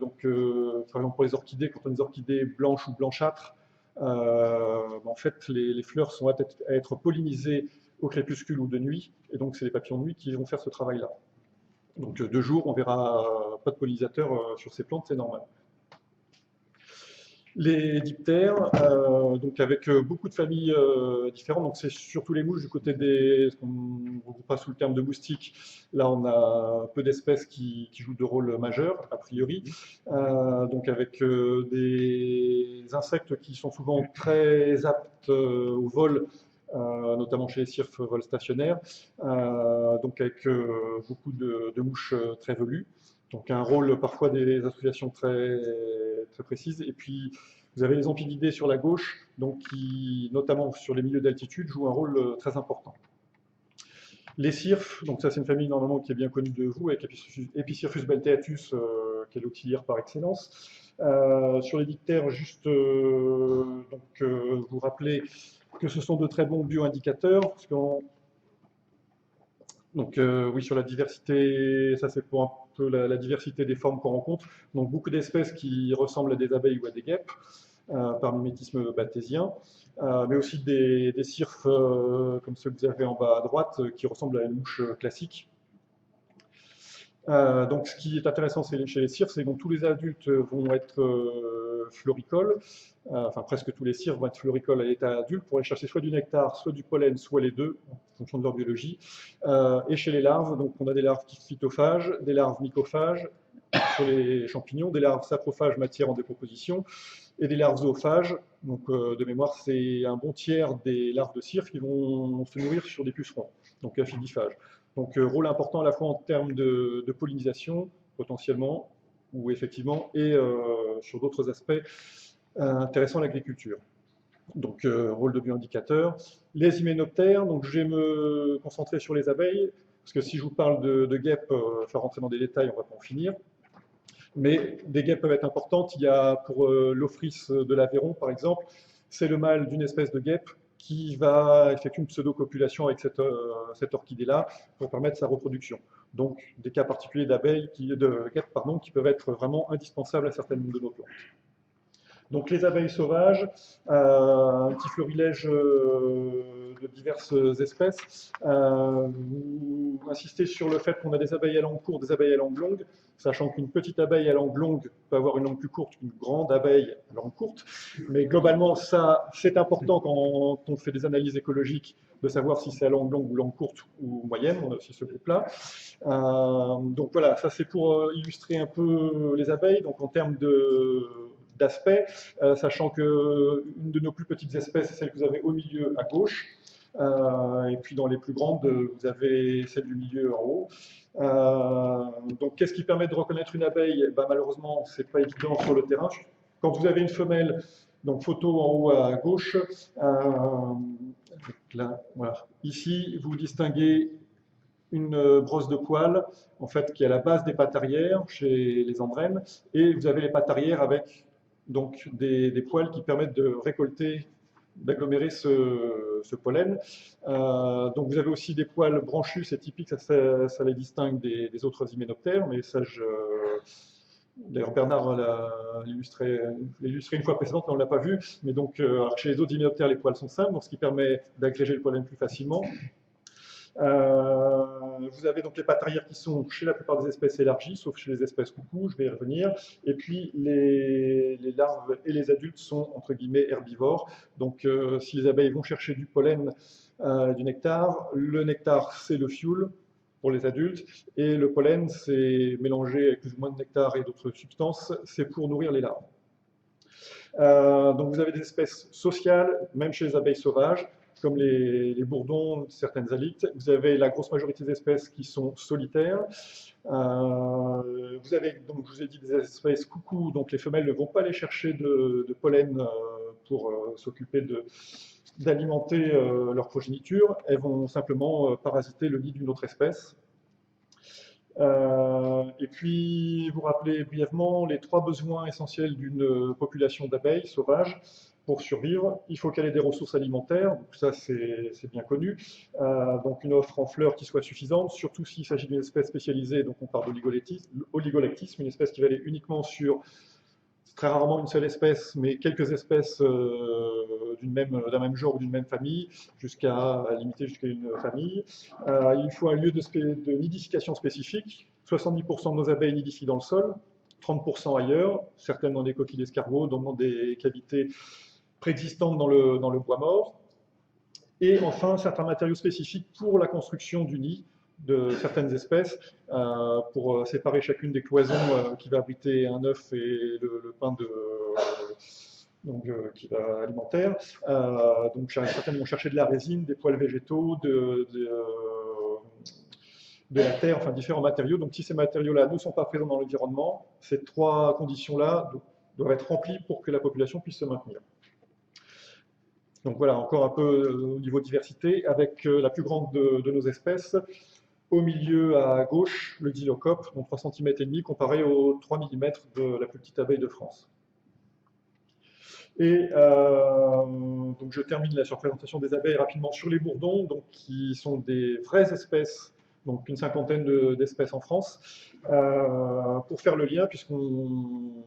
par exemple pour les orchidées, quand on a des orchidées blanches ou blanchâtres, en fait les fleurs sont à être pollinisées au crépuscule ou de nuit, et donc c'est les papillons de nuit qui vont faire ce travail-là. Donc de jour, on verra pas de pollinisateurs sur ces plantes, c'est normal. Les diptères, donc avec beaucoup de familles différentes, donc c'est surtout les mouches du côté ce qu'on ne regroupe pas sous le terme de moustiques. Là, on a peu d'espèces qui jouent de rôle majeur, a priori. Donc avec des insectes qui sont souvent très aptes au vol, notamment chez les cirques vol stationnaires, donc avec beaucoup de mouches très velues. Donc un rôle parfois des associations très, très précises. Et puis vous avez les amphibiidés sur la gauche, donc qui, notamment sur les milieux d'altitude, jouent un rôle très important. Les cirfes, donc ça c'est une famille normalement qui est bien connue de vous, avec Epicirfus belteatus, qui est l'auxiliaire par excellence. Sur les diptères, juste vous rappelez que ce sont de très bons bioindicateurs, parce oui, sur la diversité, ça c'est pour un peu la diversité des formes qu'on rencontre. Donc beaucoup d'espèces qui ressemblent à des abeilles ou à des guêpes, par mimétisme balthésien, mais aussi des cirfes comme ceux que vous avez en bas à droite, qui ressemblent à une mouche classique. Donc ce qui est intéressant chez les cirfes, c'est que tous les adultes vont être floricoles, enfin presque tous les cirfes vont être floricoles à l'état adulte pour aller chercher soit du nectar, soit du pollen, soit les deux, en fonction de leur biologie. Et chez les larves, donc on a des larves phytophages, des larves mycophages sur les champignons, des larves saprophages, matière en décomposition, et des larves zoophages. Donc de mémoire, c'est un bon tiers des larves de cirfes qui vont se nourrir sur des pucerons, donc aphidiphages. Donc rôle important à la fois en termes de pollinisation, potentiellement, ou effectivement, et sur d'autres aspects intéressants à l'agriculture. Donc rôle de bioindicateur. Les hyménoptères, donc je vais me concentrer sur les abeilles, parce que si je vous parle de guêpes, faire rentrer dans des détails, on ne va pas en finir. Mais des guêpes peuvent être importantes. Il y a pour l'Ophrys de l'Aveyron, par exemple, c'est le mâle d'une espèce de guêpe qui va effectuer une pseudo-copulation avec cette orchidée-là pour permettre sa reproduction. Donc des cas particuliers de guêpes qui peuvent être vraiment indispensables à certaines de nos plantes. Donc les abeilles sauvages, un petit florilège de diverses espèces. Vous insistez sur le fait qu'on a des abeilles à langue courte, des abeilles à langue longue, sachant qu'une petite abeille à langue longue peut avoir une langue plus courte qu'une grande abeille à langue courte. Mais globalement, ça, c'est important quand on fait des analyses écologiques de savoir si c'est à langue longue ou langue courte ou moyenne. On a aussi ce groupe-là. Donc voilà, ça c'est pour illustrer un peu les abeilles. Donc en termes d'aspect, sachant qu'une de nos plus petites espèces, c'est celle que vous avez au milieu à gauche, et puis dans les plus grandes, vous avez celle du milieu en haut. Donc qu'est-ce qui permet de reconnaître une abeille? Malheureusement, ce n'est pas évident sur le terrain. Quand vous avez une femelle, donc photo en haut à gauche, là, voilà. Ici, vous distinguez une brosse de poils, en fait, qui est à la base des pattes arrière chez les andrènes, et vous avez les pattes arrière avec donc des poils qui permettent de récolter, d'agglomérer ce pollen. Donc vous avez aussi des poils branchus, c'est typique, ça les distingue des autres hyménoptères, mais ça, d'ailleurs Bernard l'a illustré une fois précédente, mais on ne l'a pas vu. Mais donc, alors chez les autres hyménoptères, les poils sont simples, donc ce qui permet d'agréger le pollen plus facilement. Vous avez donc les pattes arrière qui sont chez la plupart des espèces élargies, sauf chez les espèces coucou, je vais y revenir. Et puis les larves et les adultes sont entre guillemets herbivores. Donc si les abeilles vont chercher du pollen, du nectar, le nectar c'est le fuel pour les adultes, et le pollen c'est mélangé avec plus ou moins de nectar et d'autres substances, c'est pour nourrir les larves. Donc vous avez des espèces sociales, même chez les abeilles sauvages, comme les bourdons, certaines halictes. Vous avez la grosse majorité des espèces qui sont solitaires. Vous avez, donc, je vous ai dit, des espèces coucou, donc les femelles ne vont pas aller chercher de pollen pour s'occuper d'alimenter leur progéniture. Elles vont simplement parasiter le nid d'une autre espèce. Et puis, vous rappelez brièvement les 3 besoins essentiels d'une population d'abeilles sauvages pour survivre. Il faut qu'elle ait des ressources alimentaires, donc ça c'est bien connu. Donc une offre en fleurs qui soit suffisante, surtout s'il s'agit d'une espèce spécialisée, donc on parle d'oligolectisme, une espèce qui va aller uniquement sur très rarement une seule espèce, mais quelques espèces d'un même genre ou d'une même famille, jusqu'à limiter jusqu'à une famille. Il faut un lieu de nidification spécifique. 70% de nos abeilles nidifient dans le sol, 30% ailleurs, certaines dans des coquilles d'escargots, dans des cavités préexistantes dans le bois mort. Et enfin, certains matériaux spécifiques pour la construction du nid de certaines espèces, pour séparer chacune des cloisons qui va abriter un œuf et le pain qui va alimentaire. Donc certaines vont chercher de la résine, des poils végétaux, de la terre, enfin différents matériaux. Donc si ces matériaux-là ne sont pas présents dans l'environnement, ces 3 conditions-là doivent être remplies pour que la population puisse se maintenir. Donc voilà, encore un peu au niveau diversité, avec la plus grande de nos espèces. Au milieu à gauche, le xylocope, donc 3,5 cm, comparé aux 3 mm de la plus petite abeille de France. Et donc je termine la surprésentation des abeilles rapidement sur les bourdons, donc, qui sont des vraies espèces, donc une 50aine d'espèces en France. Pour faire le lien, puisqu'on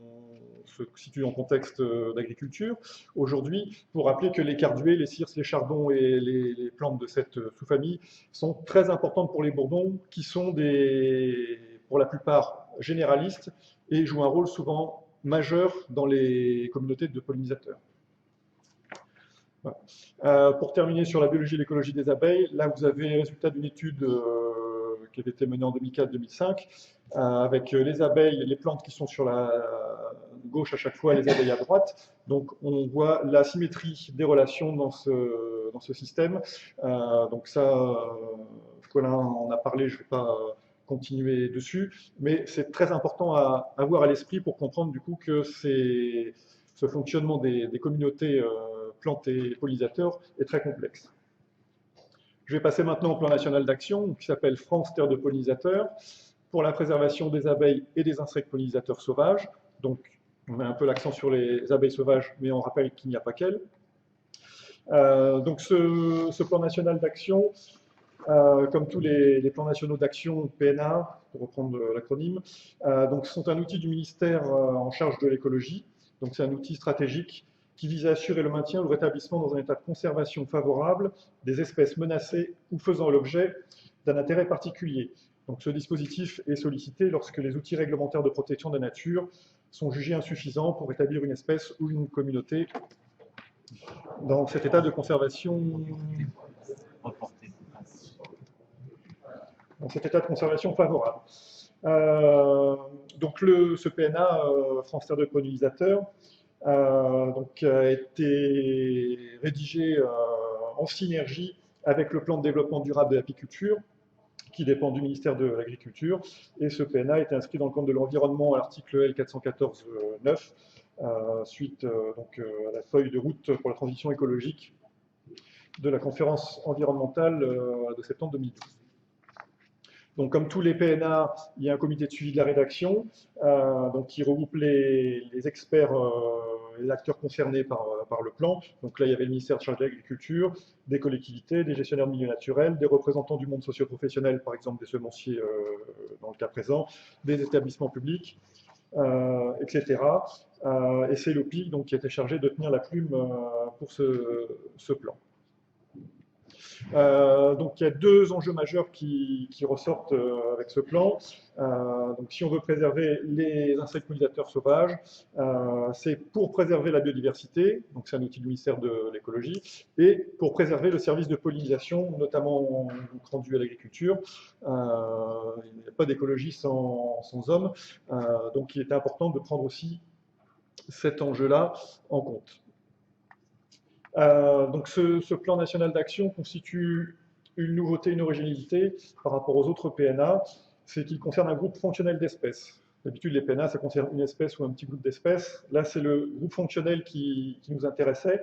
se situe en contexte d'agriculture aujourd'hui, pour rappeler que les carduets, les circes, les chardons et les plantes de cette sous-famille sont très importantes pour les bourdons, qui sont pour la plupart généralistes et jouent un rôle souvent majeur dans les communautés de pollinisateurs. Voilà. Pour terminer sur la biologie et l'écologie des abeilles, là vous avez les résultats d'une étude qui avait été menée en 2004-2005, avec les abeilles, les plantes qui sont sur la gauche à chaque fois, les abeilles à droite. Donc on voit la symétrie des relations dans ce système. Donc ça, Colin en a parlé, je ne vais pas continuer dessus, mais c'est très important à avoir à l'esprit pour comprendre du coup que ce fonctionnement des communautés plantes et pollinisateurs est très complexe. Je vais passer maintenant au plan national d'action qui s'appelle France Terre de pollinisateurs pour la préservation des abeilles et des insectes pollinisateurs sauvages. Donc on met un peu l'accent sur les abeilles sauvages, mais on rappelle qu'il n'y a pas qu'elles. Donc ce plan national d'action, comme tous les plans nationaux d'action PNA, pour reprendre l'acronyme, donc sont un outil du ministère en charge de l'écologie. Donc c'est un outil stratégique qui vise à assurer le maintien ou le rétablissement dans un état de conservation favorable des espèces menacées ou faisant l'objet d'un intérêt particulier. Donc ce dispositif est sollicité lorsque les outils réglementaires de protection de la nature sont jugés insuffisants pour rétablir une espèce ou une communauté dans cet état de conservation. Dans cet état de conservation favorable. Donc ce PNA, France Terre de pollinisateurs, a été rédigé en synergie avec le plan de développement durable de l'apiculture, qui dépend du ministère de l'Agriculture, et ce PNA est inscrit dans le code de l'environnement à l'article L 414-9, suite à la feuille de route pour la transition écologique de la conférence environnementale de septembre 2012. Donc, comme tous les PNA, il y a un comité de suivi de la rédaction qui regroupe les experts, les acteurs concernés par le plan. Donc là, il y avait le ministère chargé de l'Agriculture, des collectivités, des gestionnaires de milieux naturels, des représentants du monde socio-professionnel, par exemple des semenciers dans le cas présent, des établissements publics, etc. Et c'est l'OPIC qui a été chargé de tenir la plume pour ce plan. Donc il y a deux enjeux majeurs qui ressortent avec ce plan. Donc si on veut préserver les insectes pollinisateurs sauvages, c'est pour préserver la biodiversité, donc c'est un outil du ministère de l'écologie, et pour préserver le service de pollinisation, notamment rendu à l'agriculture. Il n'y a pas d'écologie sans hommes, donc il était important de prendre aussi cet enjeu-là en compte. Donc ce plan national d'action constitue une nouveauté, une originalité par rapport aux autres PNA, c'est qu'il concerne un groupe fonctionnel d'espèces. D'habitude, les PNA, ça concerne une espèce ou un petit groupe d'espèces. Là, c'est le groupe fonctionnel qui nous intéressait,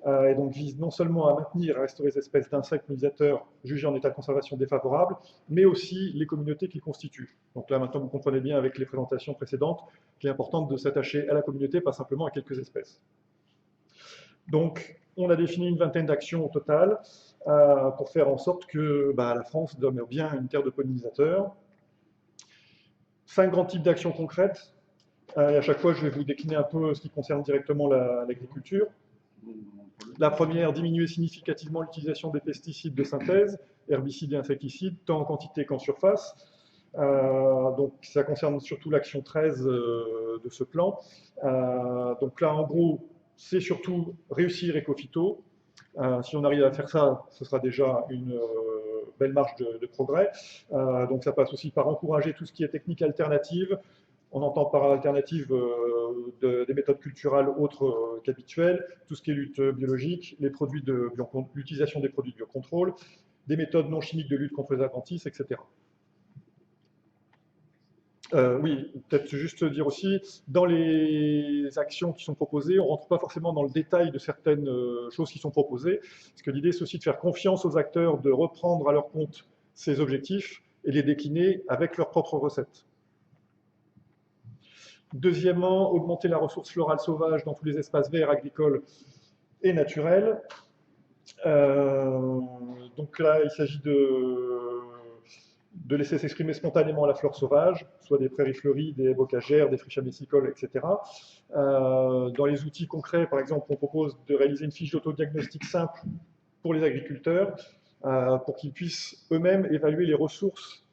et donc vise non seulement à maintenir et à restaurer les espèces d'insectes pollinisateurs jugées en état de conservation défavorable, mais aussi les communautés qu'ils constituent. Donc là, maintenant, vous comprenez bien avec les présentations précédentes qu'il est important de s'attacher à la communauté, pas simplement à quelques espèces. Donc, on a défini une vingtaine d'actions au total pour faire en sorte que la France demeure bien une terre de pollinisateurs. 5 grands types d'actions concrètes. Et à chaque fois, je vais vous décliner un peu ce qui concerne directement l'agriculture. La première, diminuer significativement l'utilisation des pesticides de synthèse, herbicides et insecticides, tant en quantité qu'en surface. Donc ça concerne surtout l'action 13 de ce plan. Donc là, en gros, c'est surtout réussir Ecophyto. Si on arrive à faire ça, ce sera déjà une belle marge de progrès. Donc ça passe aussi par encourager tout ce qui est technique alternative. On entend par alternative des méthodes culturales autres qu'habituelles, tout ce qui est lutte biologique, l'utilisation des produits de biocontrôle, des méthodes non chimiques de lutte contre les adventices, etc. Oui, peut-être juste dire aussi, dans les actions qui sont proposées, on ne rentre pas forcément dans le détail de certaines choses qui sont proposées, parce que l'idée c'est aussi de faire confiance aux acteurs, de reprendre à leur compte ces objectifs et les décliner avec leurs propres recettes. Deuxièmement, augmenter la ressource florale sauvage dans tous les espaces verts, agricoles et naturels. Donc là, il s'agit de laisser s'exprimer spontanément la flore sauvage, soit des prairies fleuries, des bocagères, des friches abécicoles, etc. Dans les outils concrets, par exemple, on propose de réaliser une fiche d'autodiagnostic simple pour les agriculteurs, pour qu'ils puissent eux-mêmes évaluer les ressources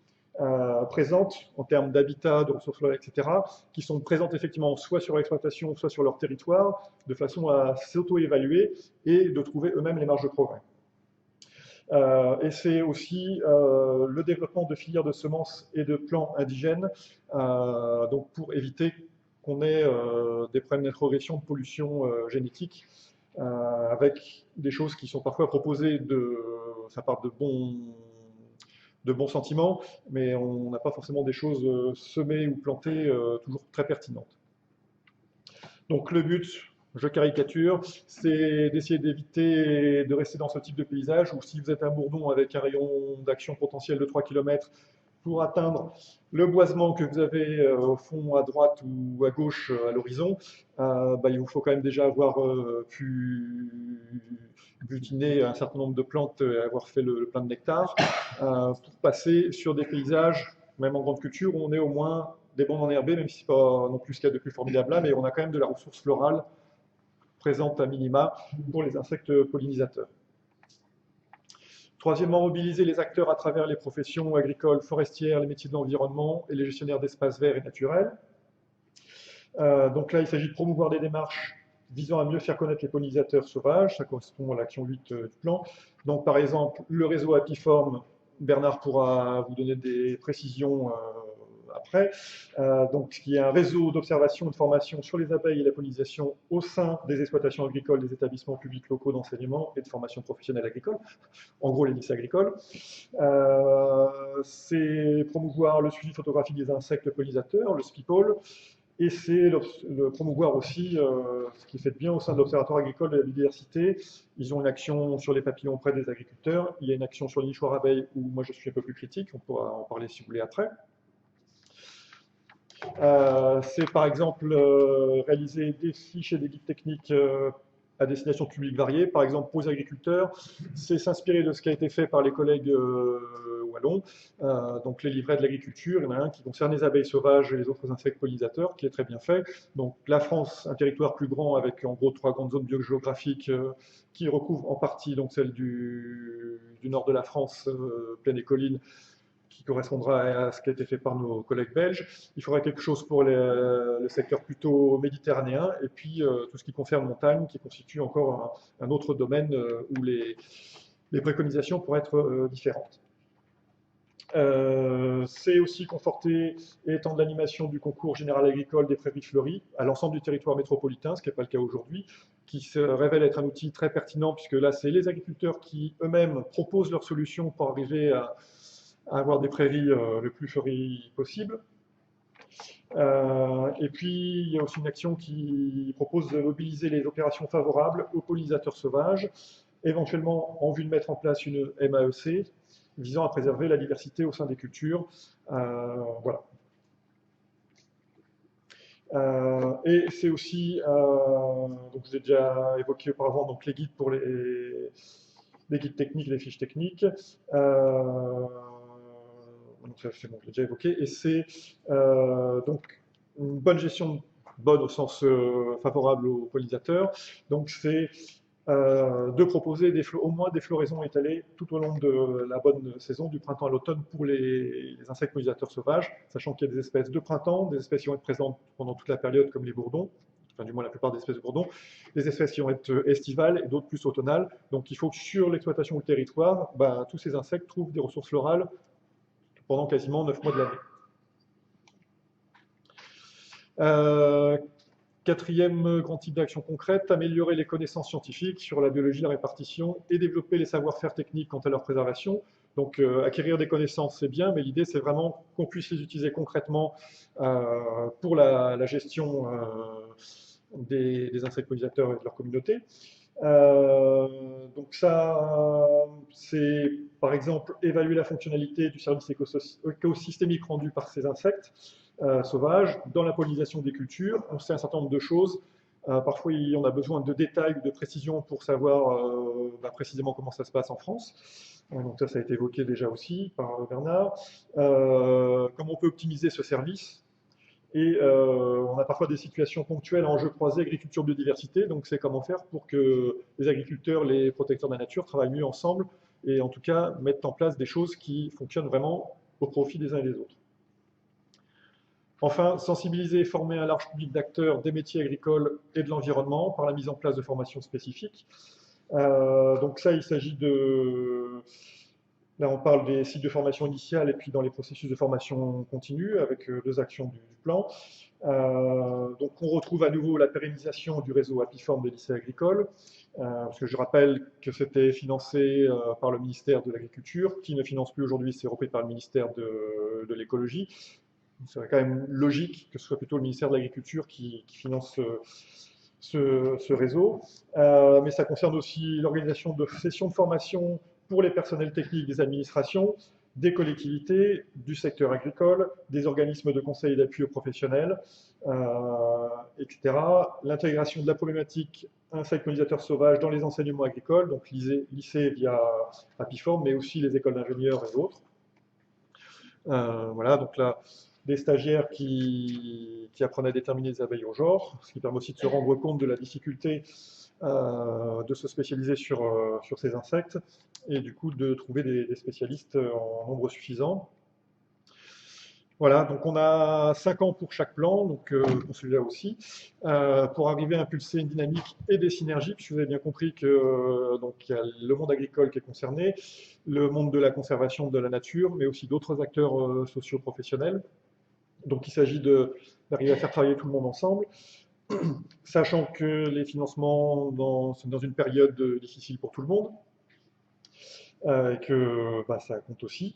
présentes en termes d'habitat, de ressources florales, etc., qui sont présentes effectivement soit sur l'exploitation, soit sur leur territoire, de façon à s'auto-évaluer et de trouver eux-mêmes les marges de progrès. Et c'est aussi le développement de filières de semences et de plants indigènes, donc pour éviter qu'on ait des problèmes d'introgression, de pollution génétique, avec des choses qui sont parfois proposées, ça part de bons sentiments, mais on n'a pas forcément des choses semées ou plantées toujours très pertinentes. Donc le but, je caricature, c'est d'essayer d'éviter de rester dans ce type de paysage où si vous êtes un bourdon avec un rayon d'action potentiel de 3 km pour atteindre le boisement que vous avez au fond à droite ou à gauche à l'horizon, il vous faut quand même déjà avoir pu butiner un certain nombre de plantes et avoir fait le plein de nectar pour passer sur des paysages, même en grande culture, où on est au moins des bandes enherbées, même si ce n'est pas non plus ce qu'il y a de plus formidable là, mais on a quand même de la ressource florale présente à minima pour les insectes pollinisateurs. Troisièmement, mobiliser les acteurs à travers les professions agricoles, forestières, les métiers de l'environnement et les gestionnaires d'espaces verts et naturels. Donc là, il s'agit de promouvoir des démarches visant à mieux faire connaître les pollinisateurs sauvages, ça correspond à l'action 8 du plan. Donc par exemple, le réseau Apiform, Bernard pourra vous donner des précisions après, donc il y a un réseau d'observation et de formation sur les abeilles et la pollinisation au sein des exploitations agricoles, des établissements publics locaux d'enseignement et de formation professionnelle agricole, en gros les lycées agricoles. C'est promouvoir le suivi photographique des insectes pollinisateurs, le SPIPOL, et c'est le promouvoir aussi, ce qui est fait de bien au sein de l'Observatoire agricole de la biodiversité. Ils ont une action sur les papillons auprès des agriculteurs, il y a une action sur les nichoirs abeilles où moi je suis un peu plus critique, on pourra en parler si vous voulez après. C'est par exemple réaliser des fiches et des guides techniques à destination de publics variés, par exemple pour les agriculteurs. C'est s'inspirer de ce qui a été fait par les collègues wallons, donc les livrets de l'agriculture. Il y en a un qui concerne les abeilles sauvages et les autres insectes pollinisateurs, qui est très bien fait. Donc la France, un territoire plus grand avec en gros 3 grandes zones biogéographiques qui recouvrent en partie donc celle du du nord de la France, plaine et collines, qui correspondra à ce qui a été fait par nos collègues belges. Il faudra quelque chose pour le secteur plutôt méditerranéen, et puis tout ce qui concerne montagne, qui constitue encore un autre domaine où les préconisations pourraient être différentes. C'est aussi conforter et étendre l'animation du concours général agricole des prairies fleuries à l'ensemble du territoire métropolitain, ce qui n'est pas le cas aujourd'hui, qui se révèle être un outil très pertinent, puisque là, c'est les agriculteurs qui eux-mêmes proposent leurs solutions pour arriver à avoir des prairies le plus fleuries possible. Et puis, il y a aussi une action qui propose de mobiliser les opérations favorables aux pollinisateurs sauvages, éventuellement en vue de mettre en place une MAEC, visant à préserver la diversité au sein des cultures. Voilà. Et c'est aussi, donc je vous ai déjà évoqué auparavant, donc les guides pour les guides techniques, les fiches techniques. Donc ça, c'est bon, je l'ai déjà évoqué. Et c'est donc une bonne gestion, bonne au sens favorable aux pollinisateurs. Donc c'est de proposer au moins des floraisons étalées tout au long de la bonne saison, du printemps à l'automne, pour les insectes pollinisateurs sauvages, sachant qu'il y a des espèces de printemps, des espèces qui vont être présentes pendant toute la période, comme les bourdons, enfin du moins la plupart des espèces de bourdons, des espèces qui vont être estivales et d'autres plus automnales. Donc il faut que sur l'exploitation du territoire, tous ces insectes trouvent des ressources florales pendant quasiment 9 mois de l'année. Quatrième grand type d'action concrète, améliorer les connaissances scientifiques sur la biologie, la répartition et développer les savoir-faire techniques quant à leur préservation. Donc acquérir des connaissances, c'est bien, mais l'idée, c'est vraiment qu'on puisse les utiliser concrètement pour la gestion des insectes pollinisateurs et de leur communauté. Donc ça, c'est par exemple évaluer la fonctionnalité du service écosystémique rendu par ces insectes sauvages dans la pollinisation des cultures. On sait un certain nombre de choses. Parfois, on a besoin de détails ou de précisions pour savoir précisément comment ça se passe en France. Donc ça a été évoqué déjà aussi par Bernard. Comment on peut optimiser ce service. Et on a parfois des situations ponctuelles, enjeux croisés, agriculture, biodiversité. Donc c'est comment faire pour que les agriculteurs, les protecteurs de la nature travaillent mieux ensemble et en tout cas mettent en place des choses qui fonctionnent vraiment au profit des uns et des autres. Enfin, sensibiliser et former un large public d'acteurs des métiers agricoles et de l'environnement par la mise en place de formations spécifiques. Donc ça, il s'agit de... Là, on parle des cycles de formation initiale et puis dans les processus de formation continue avec 2 actions du plan. Donc on retrouve à nouveau la pérennisation du réseau Apiform des lycées agricoles, parce que je rappelle que c'était financé par le ministère de l'Agriculture, qui ne finance plus aujourd'hui, c'est repris par le ministère de l'Écologie. C'est quand même logique que ce soit plutôt le ministère de l'Agriculture qui finance ce réseau. Mais ça concerne aussi l'organisation de sessions de formation pour les personnels techniques des administrations, des collectivités, du secteur agricole, des organismes de conseil et d'appui aux professionnels, etc. L'intégration de la problématique insectes pollinisateurs sauvages dans les enseignements agricoles, donc lycée via Apiform, mais aussi les écoles d'ingénieurs et autres. Voilà, donc là, des stagiaires qui apprennent à déterminer les abeilles au genre, ce qui permet aussi de se rendre compte de la difficulté de se spécialiser sur ces insectes et du coup de trouver des spécialistes en nombre suffisant. Voilà, donc on a 5 ans pour chaque plan, donc pour celui-là aussi, pour arriver à impulser une dynamique et des synergies, puisque vous avez bien compris que donc il y a le monde agricole qui est concerné, le monde de la conservation de la nature, mais aussi d'autres acteurs socio-professionnels. Donc il s'agit d'arriver à faire travailler tout le monde ensemble, sachant que les financements sont dans une période difficile pour tout le monde, et que ça compte aussi.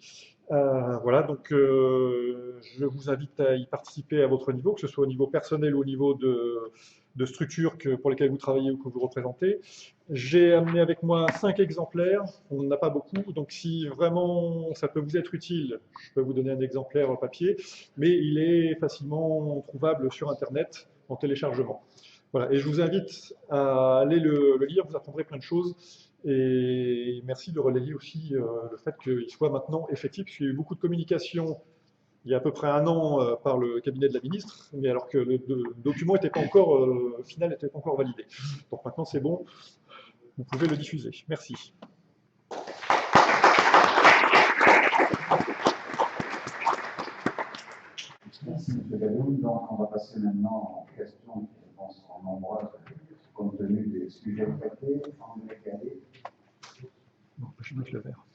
Voilà, donc je vous invite à y participer à votre niveau, que ce soit au niveau personnel ou au niveau de structures pour lesquelles vous travaillez ou que vous représentez. J'ai amené avec moi 5 exemplaires, on n'en a pas beaucoup, donc si vraiment ça peut vous être utile, je peux vous donner un exemplaire papier, mais il est facilement trouvable sur Internet en téléchargement. Voilà, et je vous invite à aller le lire, vous apprendrez plein de choses. Et merci de relayer aussi le fait qu'il soit maintenant effectif, parce qu'il y a eu beaucoup de communication il y a à peu près 1 an par le cabinet de la ministre, mais alors que le document n'était pas encore final, n'était pas encore validé. Donc maintenant c'est bon, vous pouvez le diffuser. Merci. donc on va passer maintenant aux questions qui, je pense, sont nombreuses compte tenu des sujets traités. On est calé. Bon, je vais mettre le verre.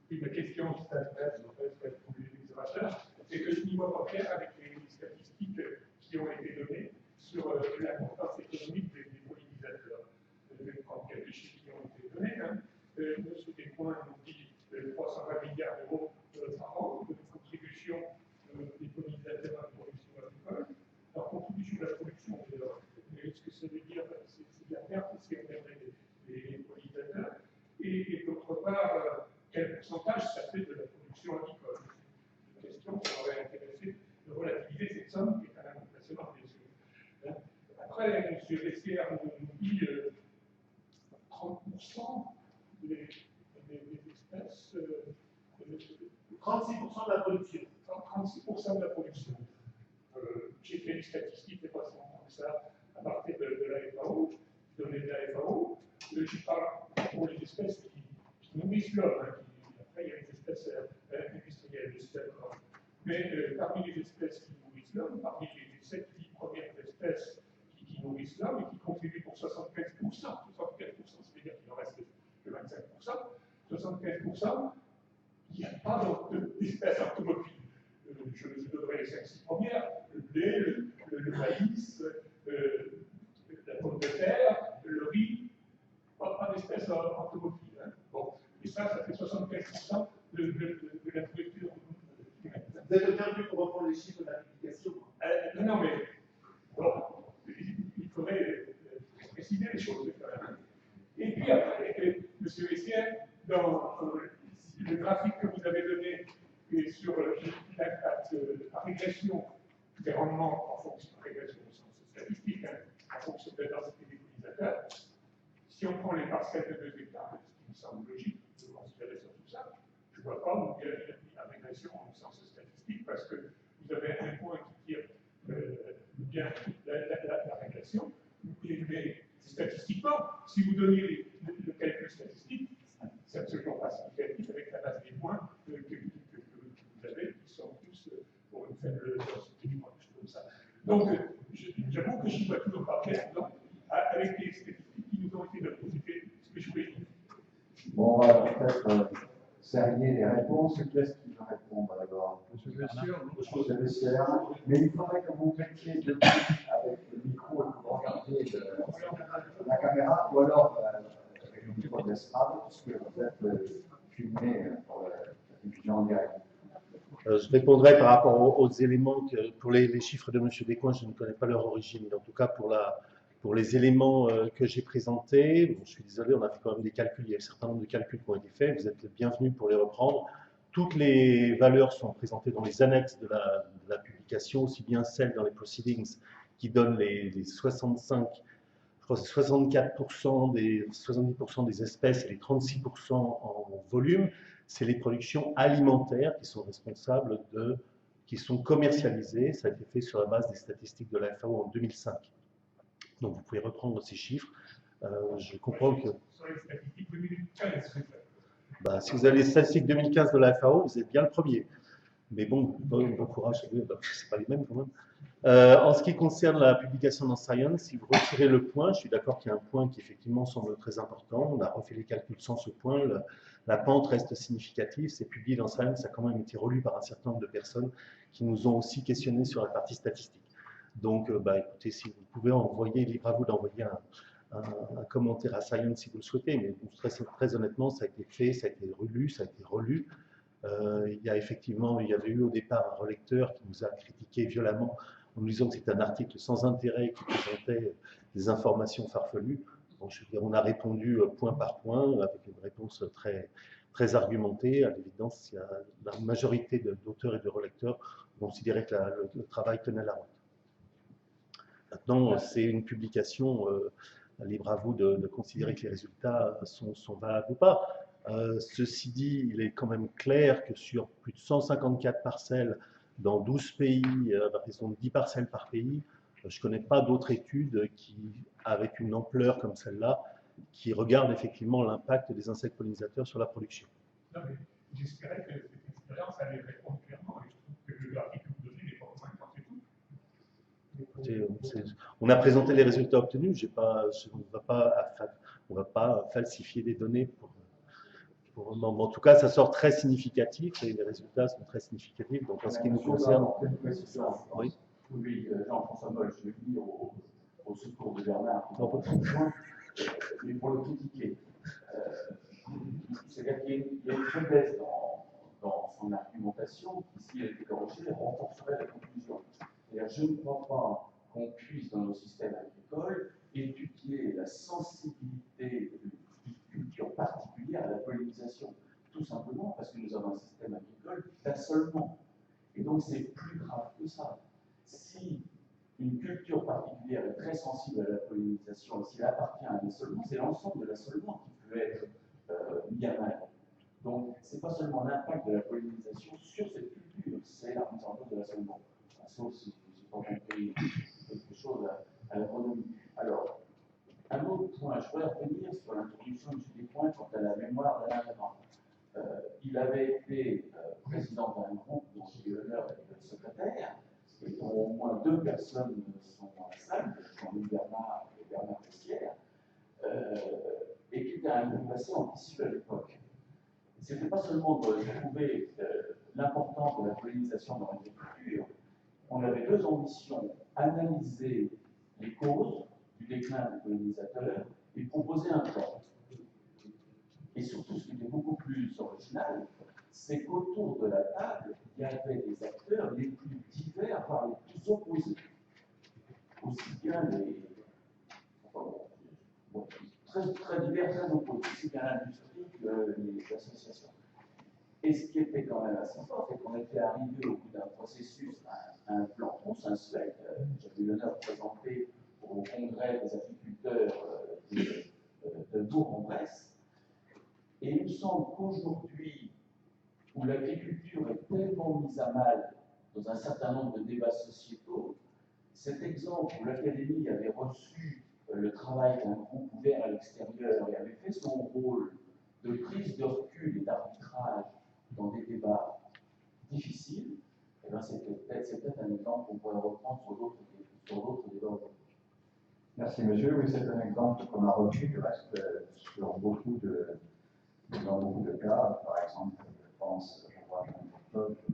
Une question qui s'adresse aux observateurs, c'est que je n'y vois pas clair avec les statistiques qui ont été données sur l'importance économique des pollinisateurs. Je vais prendre quelques chiffres qui ont été donnés. M. Descoings nous dit 320 milliards d'euros par an de contribution des pollinisateurs à la production agricole. Alors, contribution à la production, est-ce que ça veut dire c'est bien perte si on perdrait les pollinisateurs? Et d'autre part, quel pourcentage ça fait de la production agricole? Une question qui m'aurait intéressé de relativiser cette somme qui est quand même impressionnante, bien sûr. Après, M. Vessière nous dit 30% des espèces. 36% de la production. 36% de la production. J'ai fait une statistique il n'y a pas si longtemps que ça, à partir de la FAO, données de la FAO. Je parle pour les espèces qui nourrissent l'homme. Après, il y a les espèces industrielles, je suis d'accord. Mais parmi les espèces qui nourrissent l'homme, parmi les 7-10 premières espèces qui nourrissent l'homme et qui contribuent pour 75%, 75%, c'est-à-dire qu'il en reste que 25%, 75%, il n'y a pas d'espèces automobiles. Je donnerai les 5-6 premières, le blé, le maïs, la pomme de terre, le riz, pas d'espèces automobiles. Hein. Bon. Et ça fait 75% de la nourriture. Vous êtes intervenu pour reprendre les chiffres de la publication. Non, mais bon, il faudrait préciser les choses quand même. Et puis après, M. Vessière, dans le graphique que vous avez donné et sur la régression des rendements en fonction de régression au sens statistique, hein, en fonction de la densité des pollinisateurs, si on prend les parcelles de 2 hectares, ce qui me semble logique de considérer sur tout ça, je ne vois pas où il y a la régression en sens statistique, parce que vous avez un point qui tire bien la régression, mais statistiquement, si vous donnez le calcul statistique, c'est absolument pas significatif avec la base des points que vous avez, qui sont tous pour une faible densité du point, comme ça. Donc, j'avoue que je ne vois toujours pas clair, donc, avec les statistiques qui nous ont été données. C'était ce que je voulais dire. Bon, on va peut-être serrer les réponses. Qui est-ce qui va répondre d'abord? Monsieur Vessière. Mais il faudrait que vous mettiez debout avec le micro et que vous regardiez la caméra, ou alors avec le micro de l'estrade, puisque vous êtes filmé pour la diffusion en direct. Je répondrai par rapport aux éléments, pour les chiffres de M. Descoings, je ne connais pas leur origine, mais en tout cas pour les éléments que j'ai présentés, bon, je suis désolé, on a fait quand même des calculs, il y a un certain nombre de calculs qui ont été faits, vous êtes les bienvenus pour les reprendre. Toutes les valeurs sont présentées dans les annexes de la publication, aussi bien celles dans les proceedings qui donnent les 65, je crois que c'est 64% 70% des espèces et les 36% en volume. C'est les productions alimentaires qui sont responsables qui sont commercialisées. Ça a été fait sur la base des statistiques de la FAO en 2005. Donc vous pouvez reprendre ces chiffres. Je comprends que... Sur les statistiques 2015, si vous avez les statistiques 2015 de la FAO, vous êtes bien le premier. Mais bon courage, ce n'est pas les mêmes quand même. En ce qui concerne la publication dans Science, si vous retirez le point, je suis d'accord qu'il y a un point qui effectivement semble très important. On a refait les calculs sans ce point. La pente reste significative. C'est publié dans Science, ça a quand même été relu par un certain nombre de personnes qui nous ont aussi questionné sur la partie statistique. Donc, écoutez, si vous pouvez envoyer, libre à vous d'envoyer un commentaire à Science si vous le souhaitez, mais très honnêtement, ça a été fait, ça a été relu, ça a été relu. Il y avait eu au départ un relecteur qui nous a critiqué violemment en nous disant que c'était un article sans intérêt qui présentait des informations farfelues. Donc, je veux dire, on a répondu point par point avec une réponse très, très argumentée. À l'évidence, la majorité d'auteurs et de relecteurs considéraient que le travail tenait la route. Maintenant, c'est une publication, libre à vous de considérer que les résultats sont valables ou pas. Ceci dit, il est quand même clair que sur plus de 154 parcelles dans 12 pays, à raison de 10 parcelles par pays, Je ne connais pas d'autres études qui, avec une ampleur comme celle-là, qui regardent effectivement l'impact des insectes pollinisateurs sur la production. Non, mais j'espérais que cette expérience allait répondre clairement, et je trouve que le graphique que vous donnez n'est pas convaincant du tout. On a présenté les résultats obtenus, on ne va pas falsifier des données pour le moment. En tout cas, ça sort très significatif et les résultats sont très significatifs. Donc, en ce qui nous concerne. Oui, Jean-François Moll, je le dis au secours de Bernard, mais pour le critiquer. C'est-à-dire qu'il y a une faiblesse dans son argumentation qui, si elle était corrigée, renforcerait la conclusion. Je ne crois pas qu'on puisse, dans nos systèmes agricoles, étudier la sensibilité d'une culture particulière à la pollinisation. Tout simplement parce que nous avons un système agricole d'assolement. Et donc, c'est plus grave que ça. Si une culture particulière est très sensible à la pollinisation, et s'il appartient à un assolement, c'est l'ensemble de l'assolement qui peut être mis à mal. Donc, ce n'est pas seulement l'impact de la pollinisation sur cette culture, c'est la mise en œuvre de l'assolement. Sauf si je n'ai pas compris quelque chose à l'agronomie. Alors, un autre point, je voudrais revenir sur l'introduction de Julien Point quant à la mémoire d'Alain Levent. Il avait été président d'un groupe dont j'ai eu l'honneur d'être le secrétaire, et dont au moins 2 personnes sont dans la salle, Jean-Louis Bernard et Bernard Tessière, et qui était un groupe assez ambitieux à l'époque. Ce n'était pas seulement de trouver l'importance de la pollinisation dans l'agriculture, on avait 2 ambitions, analyser les causes du déclin des pollinisateurs et proposer un plan. Et surtout, ce qui était beaucoup plus original, c'est qu'autour de la table, il y avait des acteurs les plus divers, voire les plus opposés. Aussi bien très divers, très opposés, aussi bien l'industrie que les associations. Et ce qui était quand même assez fort, c'est qu'on était arrivé au bout d'un processus, un plan consensuel. J'avais eu l'honneur de présenter au congrès des agriculteurs de Bourg-en-Bresse. Et il me semble qu'aujourd'hui, où l'agriculture est tellement mise à mal dans un certain nombre de débats sociétaux, cet exemple où l'Académie avait reçu le travail d'un groupe ouvert à l'extérieur et avait fait son rôle de prise de recul et d'arbitrage dans des débats difficiles, eh bien c'est peut-être un exemple qu'on pourrait reprendre sur d'autres débats. Merci monsieur. Oui, c'est un exemple qu'on a reçu du reste dans beaucoup de cas. Par exemple, je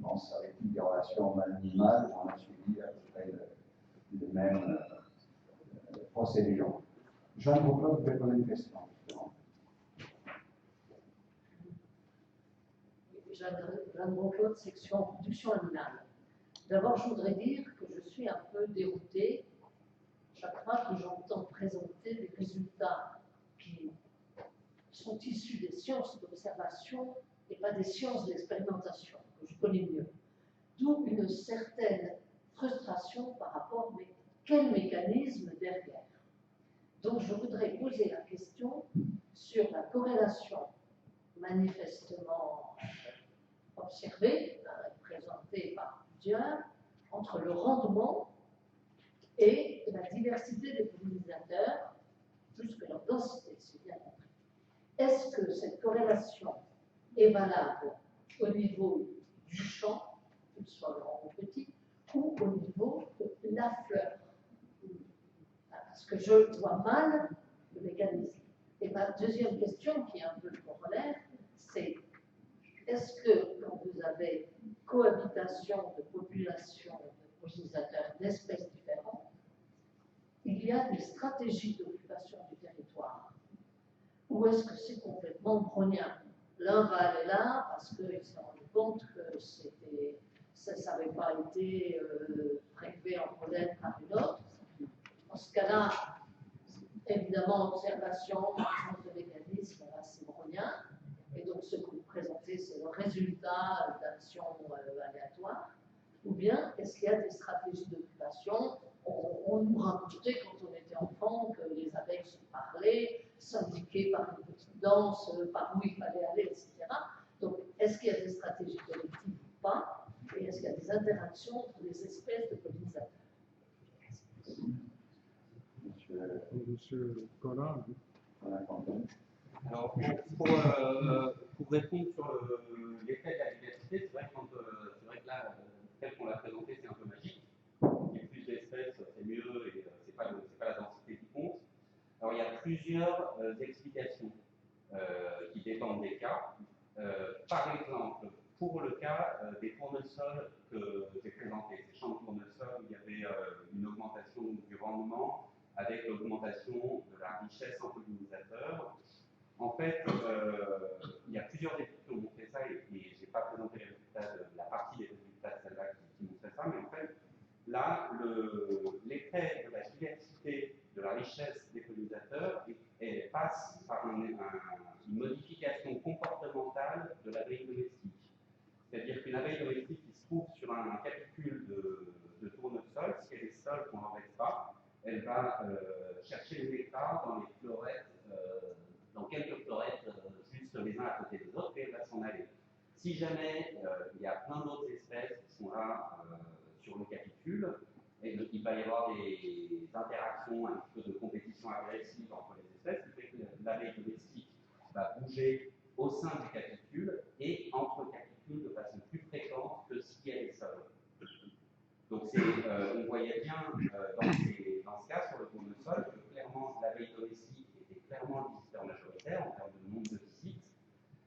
pense à l'étude des relations humaines-animales, où on a suivi à peu près les mêmes procédures. Jean Claude, vous pouvez poser une question. Jeanne Claude, section production animale. D'abord, je voudrais dire que je suis un peu déroutée chaque fois que j'entends présenter des résultats qui sont issus des sciences d'observation et pas des sciences d'expérimentation, que je connais mieux. D'où une certaine frustration par rapport, mais quel mécanisme derrière? Donc, je voudrais poser la question sur la corrélation manifestement observée, présentée par plusieurs, entre le rendement et la diversité des pollinisateurs, plus que leur densité, si bien compris. Est-ce que cette corrélation est valable au niveau du champ, qu'il soit grand ou petit, ou au niveau de la fleur? Parce que je vois mal le mécanisme. Et ma deuxième question, qui est un peu le corollaire, c'est est-ce que quand vous avez cohabitation de populations de pollinisateurs d'espèces différentes, il y a des stratégies d'occupation du territoire? Ou est-ce que c'est complètement brownien? L'un va aller là parce qu'il s'est rendu compte que ça n'avait pas été prélevé en pollen par une autre. Dans ce cas-là, évidemment, observation, absence de mécanisme, c'est brownien. Et donc, ce que vous présentez, c'est le résultat d'actions aléatoires. Ou bien, est-ce qu'il y a des stratégies d'occupation? On nous racontait quand on était enfant que les abeilles se parlaient, s'indiquaient par une petite danse, par où il fallait aller, etc. Donc, est-ce qu'il y a des stratégies collectives ou pas? Et est-ce qu'il y a des interactions entre les espèces de pollinisateurs? Monsieur Collin. Alors, pour répondre sur l'effet de la diversité, c'est vrai que là, tel qu'on l'a présenté, c'est un peu magique. Il y a plus d'espèces, c'est mieux, et c'est pas la densité qui compte. Alors, il y a plusieurs explications qui dépendent des cas. Par exemple, pour le cas des tournesols que j'ai présentés, ces champs de tournesols où il y avait une augmentation du rendement avec l'augmentation de la richesse en pollinisateurs. En fait, il y a plusieurs études qui ont montré ça, et je n'ai pas présenté les résultats de la partie des résultats de celle-là qui montrait ça, mais en fait, là, l'effet de la diversité de la richesse des pollinisateurs passe par une modification comportementale de l'abeille domestique. C'est-à-dire qu'une abeille domestique qui se trouve sur un capitule de tournesol, si elle est seule, qu'on n'embête pas, elle va chercher le nectar dans les fleurettes, dans quelques fleurettes juste les uns à côté des autres, et elle va s'en aller. Si jamais il y a plein d'autres espèces qui sont là sur le capitule, et donc il va y avoir des interactions, un petit peu de compétition agressive entre les espèces, qui fait que l'abeille domestique va bouger au sein du capitule et entre capicules de façon plus fréquente que si elle est seule. Donc on voyait bien dans ce cas sur le tournesol que clairement l'abeille domestique était clairement le visiteur majoritaire en termes de nombre de visites.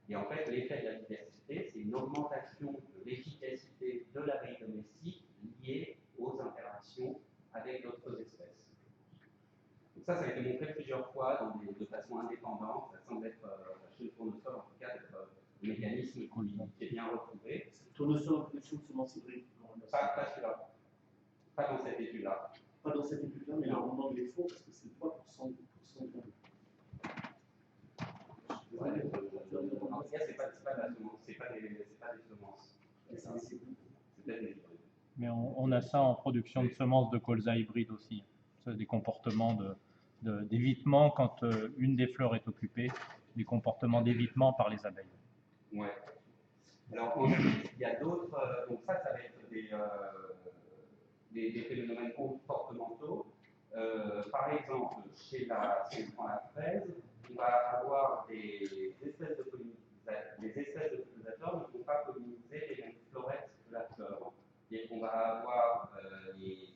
Et en fait, l'effet de la diversité, c'est une augmentation de l'efficacité de l'abeille domestique liée aux interactions avec d'autres espèces. Donc ça a été montré plusieurs fois de façon indépendante. Ça semble être, chez le tournesol en tout cas, être un mécanisme qui est bien retrouvé. Tournesol en production de semences hybrides. Pas celui-là. Pas dans cette étude-là. Pas dans cette étude-là, mais le rendement il est faux parce que c'est 3% de Ouais, en tout cas, c'est pas de la semence, c'est pas des semences. C'est peut-être des hybrides. Mais on a ça en production de semences de colza hybride aussi. C'est des comportements d'évitement quand une des fleurs est occupée, des comportements d'évitement par les abeilles. Ouais. Alors ensuite, il y a d'autres, donc ça va être des phénomènes comportementaux. Par exemple, si on prend la fraise, on va avoir des espèces de pollinisateurs ne vont pas polliniser les mêmes fleurettes que la fleur. Et on va avoir, si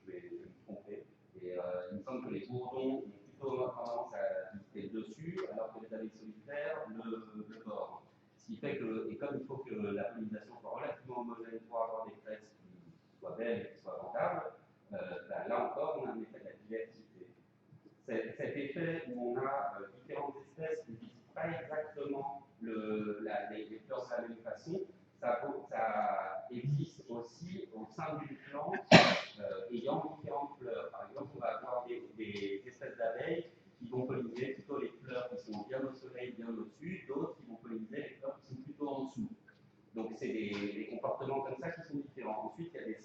je vais me tromper, et il me semble que les bourdons ont plutôt tendance à visiter le dessus, alors que les abeilles solitaires le bord. Ce qui fait que, et comme il faut que la pollinisation soit relativement homogène pour avoir des fraises qui soient belles et qui soient vendables, là encore, on a un effet de la diversité. Cet effet où on a différentes espèces qui ne visitent pas exactement les fleurs de la même façon, ça existe aussi au sein d'une plante ayant différentes fleurs. Par exemple, on va avoir des espèces d'abeilles qui vont polliniser plutôt les fleurs qui sont bien au soleil, bien au-dessus, d'autres qui vont polliniser les fleurs qui sont plutôt en dessous. Donc, c'est des comportements comme ça qui sont différents. Ensuite, il y a des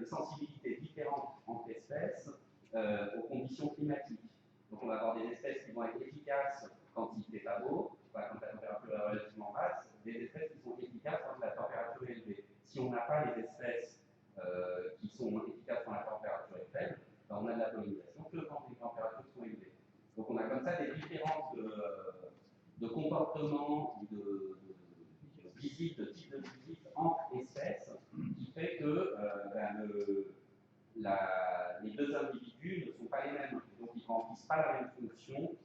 sensibilités différentes entre espèces aux conditions climatiques. Donc, on va avoir des espèces qui vont être efficaces quand il fait pas beau, quand la température est relativement basse, des espèces qui sont efficaces quand la température est élevée. Si on n'a pas les espèces qui sont efficaces quand la température est faible, on a de la pollinisation que quand les températures sont élevées. Donc, on a comme ça des différences de comportements, de visites, de types de visites entre espèces, qui fait que les deux individus ne sont pas les mêmes. Donc, ils ne remplissent pas la même fonction.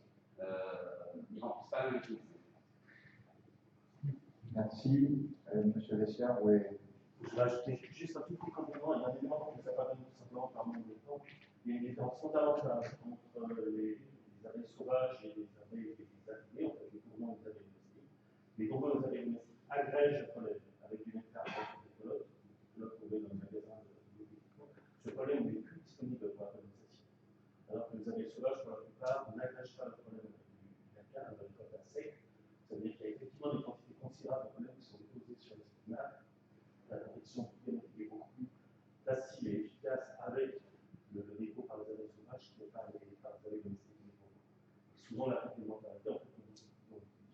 Merci. Monsieur Vessière, oui. Je vais ajouter juste un tout petit complément. Il y a un élément que nous avons pas donné tout simplement par manque de temps. Il y a une différence fondamentale entre les abeilles sauvages et les abeilles activées, en fait, les bourdons et les abeilles domestiques. Les bourdons et les abeilles domestiques agrègent le pollen avec du nectar dans des pelotes. Là, vous trouvez dans le magasin de l'équipement. Ce pollen n'est plus disponible pour la pollinisation. Alors que les abeilles sauvages, pour la plupart, n'agrègent pas le pollen avec du nectar, elles doivent être sec. Ça veut dire qu'il y a effectivement des quantités considérables de pollen qui sont déposées sur les spinacles. La compétition est beaucoup plus facile et efficace avec le dépôt par les abeilles sauvages que par les abeilles domestiques. Souvent, la complémentarité entre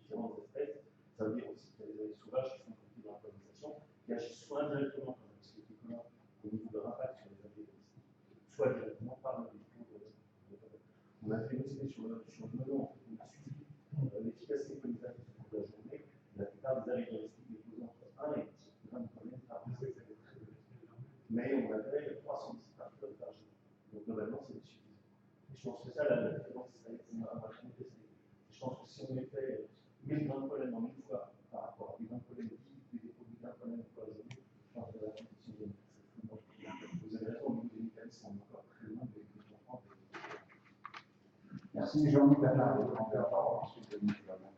différentes espèces, ça veut dire aussi qu'il y a des abeilles sauvages qui sont impliquées dans la pollinisation, qui agissent soit indirectement, comme l'expliquait Colin, au niveau de leur impact sur les abeilles soit directement par le on a fait une essai sur le melon, on a suivi l'efficacité pollinisation toute la journée. La plupart des arrêts touristiques déposés entre 1 et 10 grammes de pollen par jour. Mais on avait 310 particles par jour. Donc globalement, c'est suffisant. Et je pense que ça, la différence, c'est ça qu'on va jamais tester. Je pense que si on mettait 1000 grammes de pollen en une fois par rapport à des grammes de pollen 10, des dépôts de grammes de pollen pour la journée, je pense que la compétition gagne. Vous avez raison, au niveau des mécanismes, on est encore très loin de comprendre. Merci Jean-Luc Bernard, vous demandez la parole, ensuite Dominique Bernard.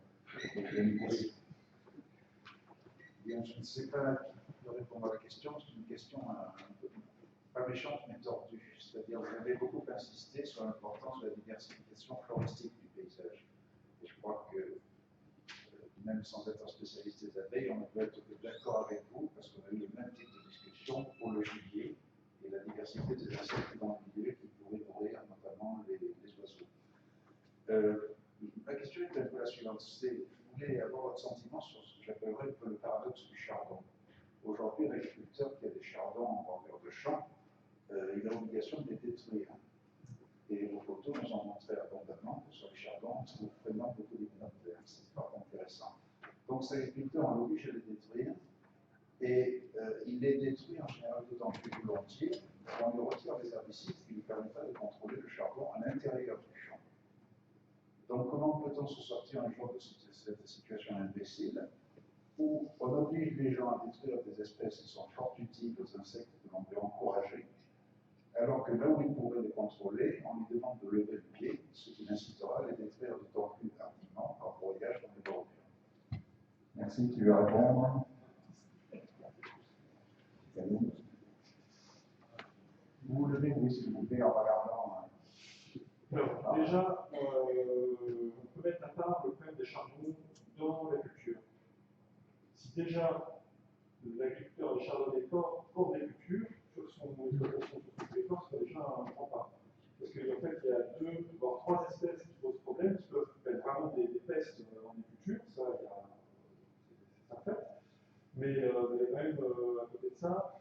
Bien, je ne sais pas qui peut répondre à la question, c'est une question un peu, pas méchante, mais tordue. C'est-à-dire, vous avez beaucoup insisté sur l'importance de la diversification floristique du paysage. Et je crois que, même sans être un spécialiste des abeilles, on peut être d'accord avec vous, parce qu'on a eu le même type de discussion pour le gibier et la diversité des insectes dans le milieu qui pourraient nourrir notamment les oiseaux. Ma question est un peu la suivante. Je voulais avoir votre sentiment sur ce que j'appellerais un peu le paradoxe du chardon. Aujourd'hui, un agriculteur qui a des chardons en bordure de champ, il a l'obligation de les détruire. Et vos photos nous ont montré abondamment que sur les chardons, on trouve vraiment beaucoup d'hyménoptères. C'est pas intéressant. Donc, cet agriculteur, on l'oblige à les détruire. Et il les détruit en général d'autant plus volontiers qu'on lui retire des herbicides qui lui permettraient de contrôler le chardon à l'intérieur du champ. Donc, comment peut-on se sortir un jour de cette situation imbécile où on oblige les gens à détruire des espèces qui sont fort utiles aux insectes que l'on veut encourager, alors que là où ils pourraient les contrôler, on lui demande de lever le pied, ce qui l'incitera à les détruire d'autant plus hardiment par broyage dans les bordures. Merci, qui veut répondre? Vous levez, oui, s'il vous plaît, en regardant. Alors, déjà, on peut mettre à part le problème des charbons dans la culture. Si déjà l'agriculteur des chardons des corps hors des cultures, sur son exploitation sur les corps, c'est déjà un grand pas. Parce qu'en fait, il y a 2, voire 3 espèces qui posent problème, qui peuvent être vraiment des pestes dans les cultures, ça, c'est un fait. Mais il y a quand même, à côté de ça,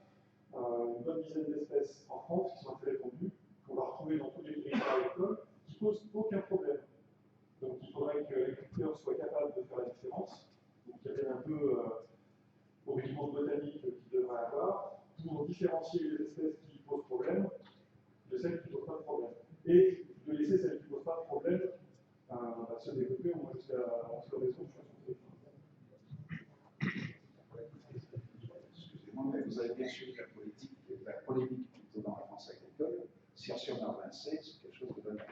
une bonne dizaine d'espèces en France qui sont assez répandues, qu'on va retrouver dans tous les territoires agricoles, qui ne posent aucun problème. Donc il faudrait que l'agriculteur soit capable de faire la différence. Donc il y avait un peu au régiment de botanique qu'il devrait avoir, pour différencier les espèces qui posent problème de celles qui ne posent pas de problème. Et de laisser celles qui ne posent pas de problème se développer au moins jusqu'à l'exploration de Excusez-moi, mais vous avez bien suivi la polémique plutôt dans la France agricole. Circium arvincé, c'est quelque chose de banal.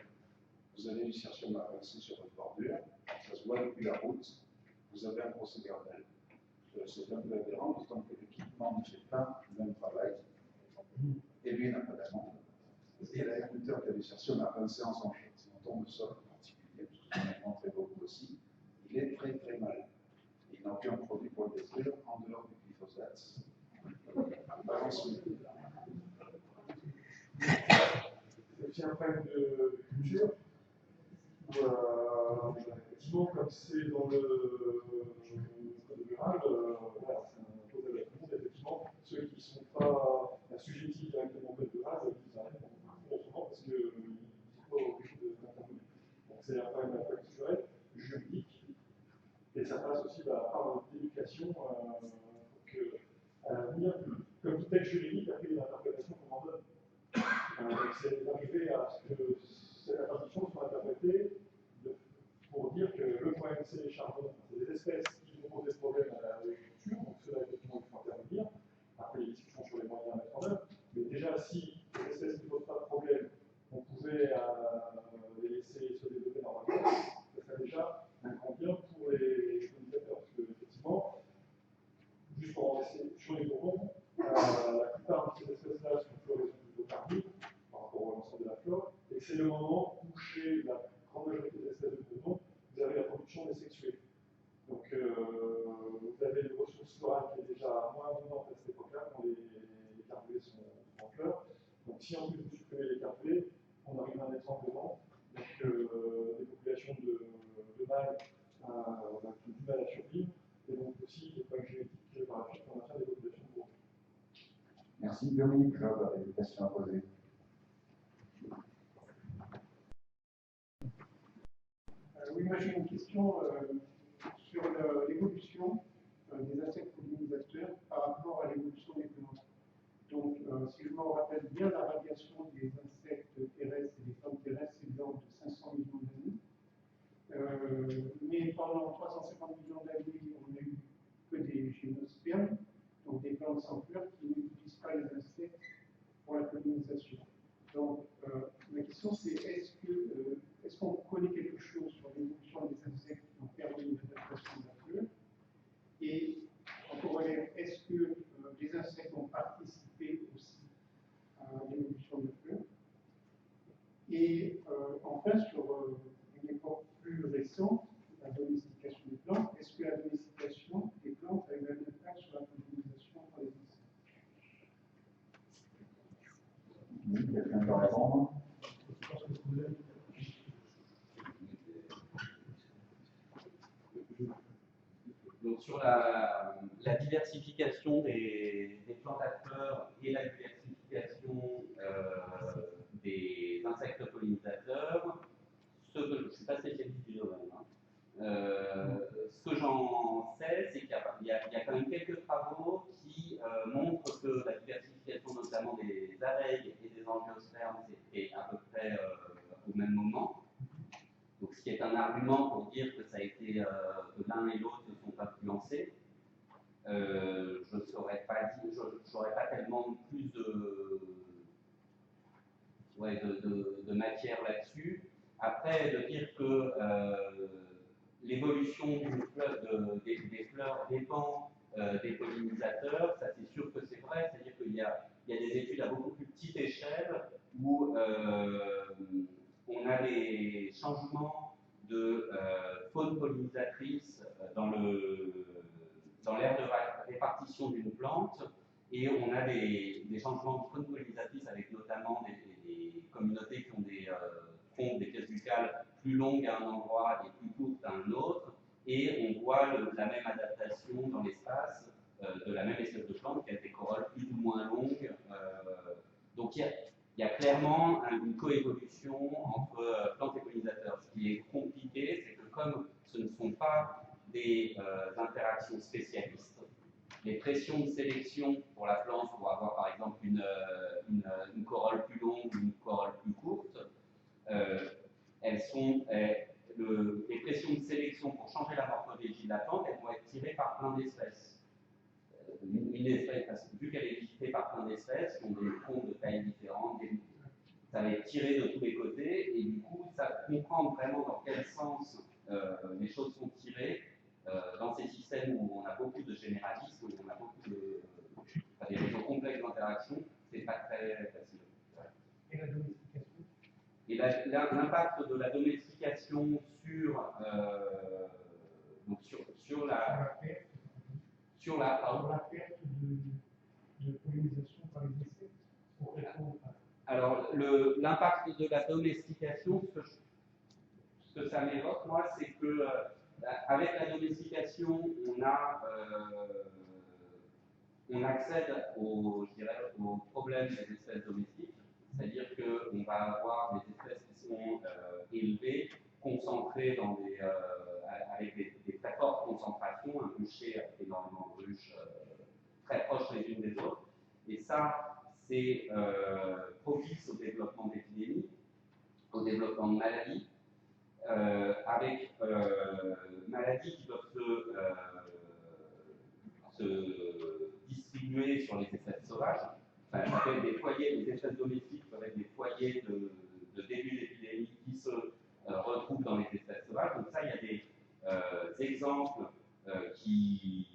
Vous avez du circium arvincé sur votre bordure, ça se voit depuis la route, vous avez un procès verbal. C'est un peu aberrant, d'autant que l'équipement ne fait pas le même travail, et lui n'a pas d'amende. Et l'agriculteur qui a du circium arvincé en son tombe de sol en particulier, parce que j'en ai montré beaucoup aussi, il est très très mal. Il n'a aucun produit pour le détruire en dehors du glyphosate. C'est aussi un problème de culture. Effectivement, comme c'est dans le code rural, voilà, c'est un code à tout le monde. Effectivement, ceux qui ne sont pas assujettis directement au code rural, ils arrêtent autrement parce qu'ils ne sont pas obligés d'intervenir. Donc c'est un problème à la fois culturel, juridique, et ça passe aussi par l'éducation pour qu'à l'avenir, comme tout texte juridique, après l'interprétation qu'on en donne. C'est d'arriver à ce que cette interdiction soit interprétée pour dire que le problème c'est les chardons, c'est des espèces qui vont poser problème à l'agriculture, donc ceux-là effectivement il faut intervenir. Après il y a des discussions sur les moyens à mettre en œuvre, mais déjà si les espèces qui ne posent pas de problème, on pouvait les laisser se développer normalement, ce serait déjà un grand bien pour les pollinisateurs, parce que effectivement, juste pour en laisser sur les bourdons, la plupart de ces espèces-là sont floraison plutôt tardive par rapport à l'ensemble de la flore, et que c'est le moment où chez la grande majorité des espèces de bourdons, vous avez la production des sexués. Donc vous avez une ressource florale qui est déjà moins abondante à cette époque-là, quand les carpelés sont en fleurs. Donc si en plus vous supprimez les carpelés, on arrive à un étranglement. Donc des populations de mâles ont du mal à survivre, et donc aussi des problèmes génétiques par la suite on maintient des populations de bourdons. Merci. Dominique, vous avez des questions à poser. j'ai une question sur l'évolution des insectes pollinisateurs par rapport à l'évolution des plantes. Donc, si je me rappelle bien, la radiation des insectes terrestres et des plantes terrestres, c'est de l'ordre de 500 millions d'années. Mais pendant 350 millions d'années, on n'a eu que des gymnospermes, donc des plantes sans fleurs qui n'utilisent pas les insectes pour la pollinisation. Donc, ma question c'est est-ce qu'on connaît quelque chose sur l'évolution des insectes qui ont permis l'adaptation de la fleur? Et en corollaire, est-ce que les insectes ont participé aussi à l'évolution de la fleur? Et enfin, sur une époque plus récente, la domestication des plantes, est-ce que la domestication des plantes a eu un impact sur la pollinisation par les insectes? Quelqu'un peut répondre? Donc sur la diversification des plantes à fleurs et la diversification des insectes pollinisateurs, je ne suis pas spécialiste du domaine. Ce que j'en sais, c'est qu'il y a quand même quelques travaux qui montrent que la diversification notamment des abeilles et des angiospermes était à peu près au même moment. Donc, ce qui est un argument pour dire que ça a été que l'un et l'autre se sont influencés. Je ne saurais pas dire, j'aurais pas tellement plus de matière là-dessus. Après, de dire que l'évolution des fleurs dépend des pollinisateurs, ça c'est sûr que c'est vrai, c'est-à-dire qu'il y a des études à beaucoup plus petite échelle où on a des changements de faune pollinisatrice dans l'aire de répartition d'une plante, et on a des changements de faune pollinisatrice avec notamment des communautés qui ont des pièces buccales plus longues à un endroit et plus courtes à un autre, et on voit la même adaptation dans l'espace de la même espèce de plante qui a des corolles plus ou moins longues. Donc il y a clairement une coévolution entre plantes et pollinisateurs. Ce qui est compliqué, c'est que comme ce ne sont pas des interactions spécialistes, les pressions de sélection pour la plante pour avoir par exemple une corolle plus longue ou une corolle plus courte, les pressions de sélection pour changer la morphologie de la plante, elles vont être tirées par plein d'espèces. Une espèce, parce que vu qu'elle est visitée par plein d'espèces, qui ont des troncs de tailles différentes, ça va être tiré de tous les côtés, et du coup, ça comprend vraiment dans quel sens les choses sont tirées dans ces systèmes où on a beaucoup de généralistes, où on a beaucoup des réseaux complexes d'interaction, c'est pas très facile. Et la domestication? Et l'impact de la domestication sur la perte de pollinisation par les insectes pour répondre à... Alors, l'impact de la domestication, ce que ça m'évoque, moi, c'est que avec la domestication, on accède aux problèmes des espèces domestiques, c'est-à-dire qu'on va avoir des espèces qui sont élevées, concentrées avec des très fortes concentrations, un rucher avec énormément de ruches très proches les unes des autres, et ça, c'est propice au développement d'épidémies, au développement de maladies, avec maladies qui peuvent se distribuer sur les espèces sauvages. Enfin, ça peut être des foyers, les espèces domestiques peuvent être des foyers de début d'épidémie qui se retrouvent dans les espèces sauvages. Donc ça, il y a des exemples qui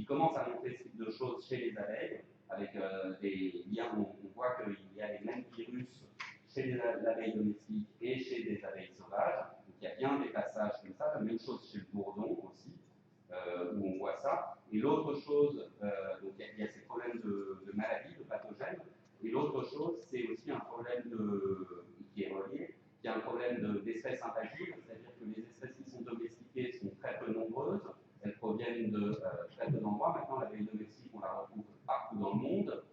commencent à montrer ce type de choses chez les abeilles, avec des liens où on voit qu'il y a les mêmes virus chez les abeilles domestiques et chez des abeilles sauvages. Donc il y a bien des passages comme ça, la même chose chez le bourdon aussi, où on voit ça. Et l'autre chose, donc il y a ces problèmes de maladies, de pathogènes, et l'autre chose, c'est aussi un problème qui est relié, qui est un problème d'espèces invasives, c'est-à-dire que les espèces qui sont domestiquées sont très peu nombreuses, elles proviennent de très peu d'endroits. Maintenant, l'abeille domestique, on la retrouve partout dans le monde,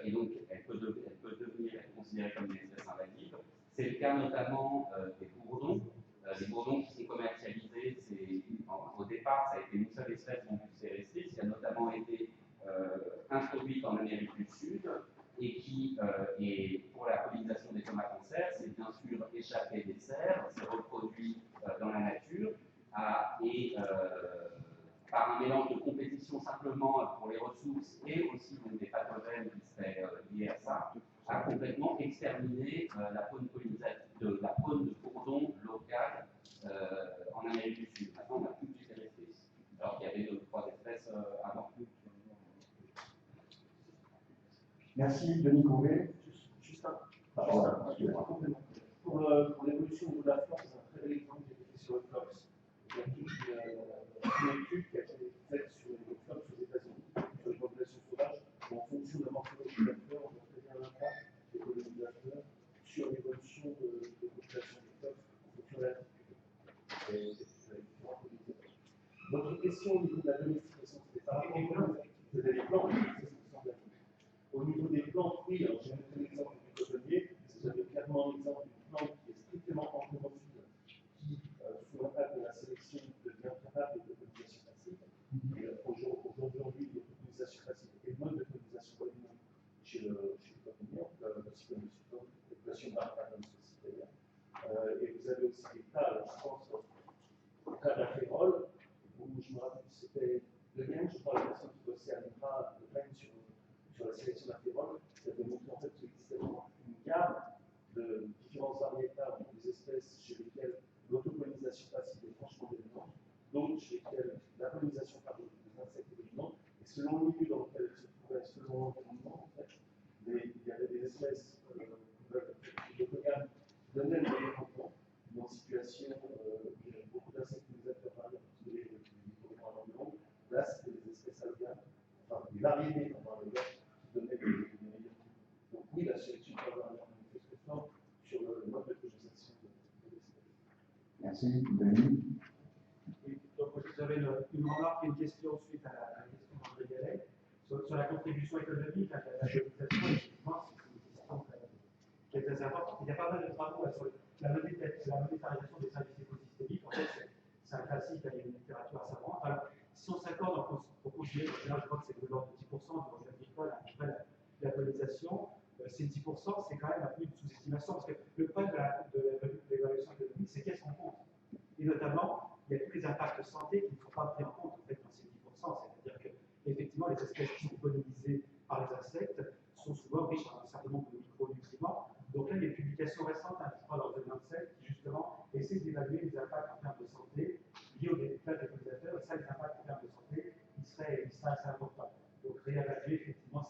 et donc elle peut devenir considérée comme une espèce invasive. C'est le cas notamment des bourdons, introduite en Amérique du Sud et qui est pour la pollinisation des tomates en serre, c'est bien sûr échappé des serres, c'est reproduit dans la nature et par un mélange de compétition simplement pour les ressources et aussi donc, des pathogènes qui seraient liés à ça, a complètement exterminé la faune la faune de bourdon locale en Amérique du Sud. Maintenant, on n'a plus de espèces, alors qu'il y avait 2 ou 3 espèces avant. Merci, Denis Courbet. Juste un complément. Pour l'évolution de la flore, c'est un très bel exemple qui a été fait sur le flox. Il y a une étude qui a été faite sur les flox aux États-Unis, sur les populations sauvages, où en fonction de la morphologie de la flore, on a très bien l'impact des pollinisateurs sur l'évolution de population de flox en fonction de l'altitude. Votre question au niveau de la domestication, c'était par rapport aux des plantes, au niveau des plantes, oui, alors j'ai montré l'exemple du cotonnier, vous avez clairement l'exemple d'une plante qui est strictement entérophile, qui, sous l'impact de la sélection, devient capable de pollinisation passive. Aujourd'hui, les pollinisations passives et le mode de pollinisation dominant chez le cotonnier, aussi comme le population d'arcane aussi d'ailleurs. Et vous avez aussi des cas, je pense, au cas de la férole, où je me rappelle que c'était de même, je crois, la personne qui bossait à l'INRA de même sur la sélection de la férole, ça avait montré en fait qu'il existait une gamme de différents variétales des espèces chez lesquelles l'autopollinisation passive est franchement dominante, d'autres chez lesquelles la pollinisation par des insectes est dominante, et selon le milieu dans lequel elles se trouvaient, selon l'environnement, en fait, il y avait des espèces autogames qui donnaient le meilleur rendement, mais en situation où il y avait beaucoup d'insectes pollinisateurs variés, parce que les micro-organismes à l'environnement, là c'était des espèces allogames, enfin des variétés allogames. Donc oui, la sélection peut avoir un effet très fort sur le mode de pollinisation de l'espèce. Merci, Denis. Et donc, j'avais une remarque et une question suite à la question d'André Gallet sur la contribution économique à la pollinisation. Effectivement, c'est une question qui est très importante. Il y a pas mal de travaux sur la monétarisation des services écosystémiques. En fait, c'est un classique, il y a une littérature à savoir. Alors, si on s'accorde pour considérer, je crois que c'est de l'ordre de 10% du revenu agricole, à peu près la pollinisation, ces 10%, c'est quand même un peu une sous-estimation, parce que le problème de l'évaluation économique, c'est qu'est-ce qu'on compte. Et notamment, il y a tous les impacts santé qui ne sont pas pris en compte en fait, dans ces 10%. C'est-à-dire qu'effectivement, les espèces qui sont pollinisées par les insectes sont souvent riches en un certain nombre de micronutriments. Donc là, il y a des publications récentes, je crois, dans le 2027, qui justement essaient d'évaluer les impacts en termes de santé liés aux plages des pollinisateurs, et ça, les impacts en termes de santé, ils seraient assez importants. Donc réévaluer effectivement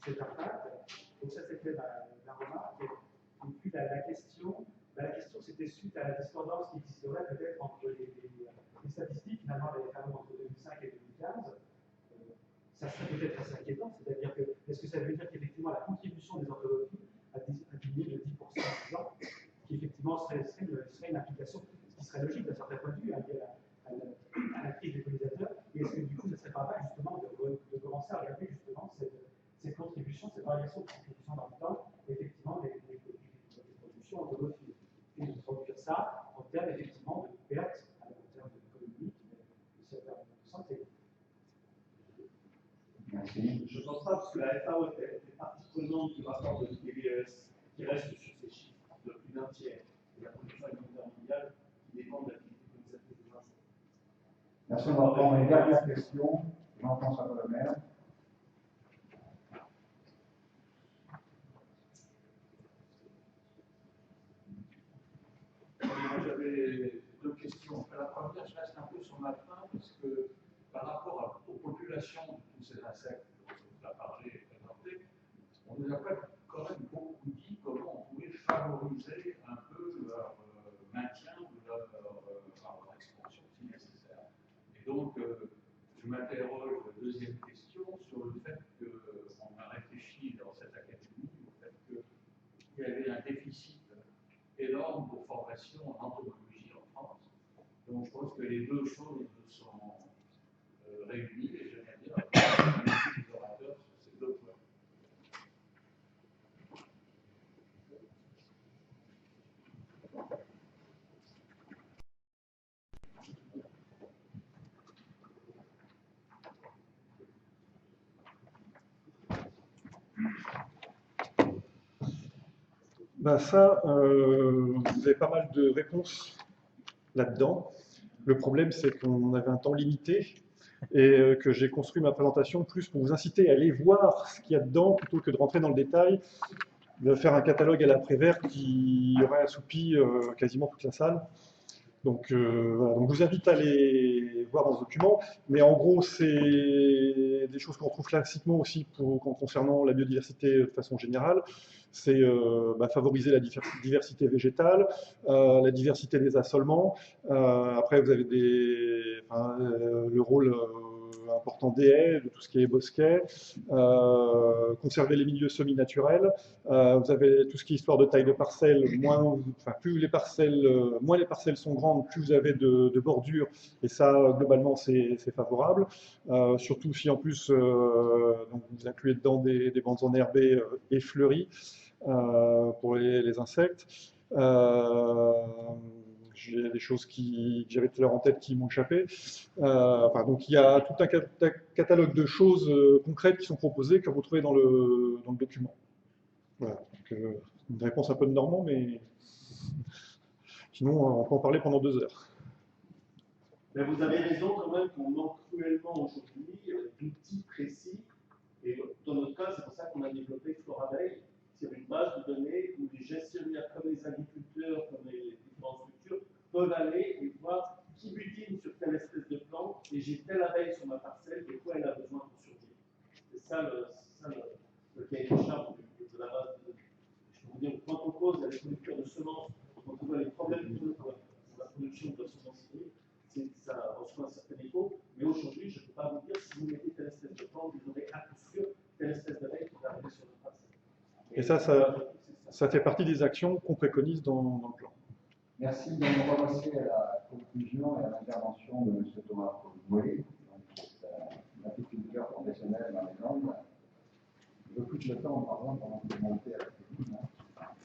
cet impact. Donc ça, c'était la remarque. Et puis la question, c'était suite à la discordance qui existerait peut-être entre les statistiques, finalement, les fameux entre 2005 et 2015. Ça serait peut-être assez inquiétant, c'est-à-dire que, est-ce que ça veut dire qu'effectivement la contribution des orthologies a diminué de 10% en 10 ans, qui effectivement serait une application, ce qui serait logique d'un certain point de vue, lié à la crise des pollinisateurs, et est-ce que du coup, ce ne serait pas mal justement de commencer à regarder justement ces contributions, ces variations de contribution dans le temps, effectivement, des contributions ortholophiles, et de traduire ça en termes effectivement de perte, en termes économiques, mais aussi en termes de santé. Merci. Je ne pense pas, parce que la FAO est partie prenante du rapport de l'IPBES, qui reste sur ces chiffres de plus d'un tiers de la production alimentaire mondiale qui dépend de l'activité pollinisatrice des insectes. Merci, on va prendre une dernière question. Jean-François Colomer. J'avais 2 questions. La première, je reste un peu sur ma fin, parce que par rapport aux populations de tous ces insectes dont on a parlé et présenté, on nous a quand même beaucoup dit comment on pouvait favoriser un peu leur maintien ou leur expansion si nécessaire. Et donc, je m'interroge, deuxième question, sur le fait qu'on a réfléchi dans cette académie au fait qu'il y avait un déficit énorme de formation en entomologie en France. Donc je pense que les deux choses sont réunies et j'aimerais bien avoir des orateurs sur ces deux points. Ben ça, vous avez pas mal de réponses là-dedans. Le problème, c'est qu'on avait un temps limité et que j'ai construit ma présentation plus pour vous inciter à aller voir ce qu'il y a dedans plutôt que de rentrer dans le détail, de faire un catalogue à la Prévert qui aurait assoupi quasiment toute la salle. Donc, voilà. Donc, je vous invite à aller voir dans ce document, mais en gros, c'est des choses qu'on retrouve classiquement aussi concernant la biodiversité de façon générale. C'est favoriser la diversité végétale, la diversité des assolements. Après, vous avez le rôle important des haies, de tout ce qui est bosquet, conserver les milieux semi-naturels. Vous avez tout ce qui est histoire de taille de parcelles. Moins les parcelles sont grandes, plus vous avez de bordures, et ça, globalement, c'est favorable. Surtout si en plus, donc vous incluez dedans des bandes enherbées et fleuries pour les insectes. J'ai des choses que j'avais tout à l'heure en tête qui m'ont échappé. Donc il y a tout un catalogue de choses concrètes qui sont proposées que vous trouvez dans le document. Voilà. Donc, une réponse un peu de Normand, mais sinon on peut en parler pendant 2 heures. Mais vous avez raison quand même qu'on manque cruellement aujourd'hui d'outils précis. Et dans notre cas, c'est pour ça qu'on a développé Floraveille sur une base de données où les gestionnaires, comme les agriculteurs, comme les différentes structures, peuvent aller et voir qui butine sur telle espèce de plante et j'ai telle abeille sur ma parcelle, de quoi elle a besoin pour survivre. C'est ça le cahier des charges de la base de données. Je peux vous dire que quand on cause les producteurs de semences, quand on voit les problèmes pour la production de semences chimiques, ça reçoit un certain écho, mais aujourd'hui, je ne peux pas vous dire si vous mettez telle espèce de plante, vous aurez à coup sûr telle espèce d'abeille qui va arriver sur votre parcelle. Et ça fait partie des actions qu'on préconise dans le plan. Merci. Donc, on va passer à la conclusion et à l'intervention de M. Thomas Mollet, apiculteur professionnel dans les Landes. Je coupe le temps en parlant pendant que vous montez à la tribune,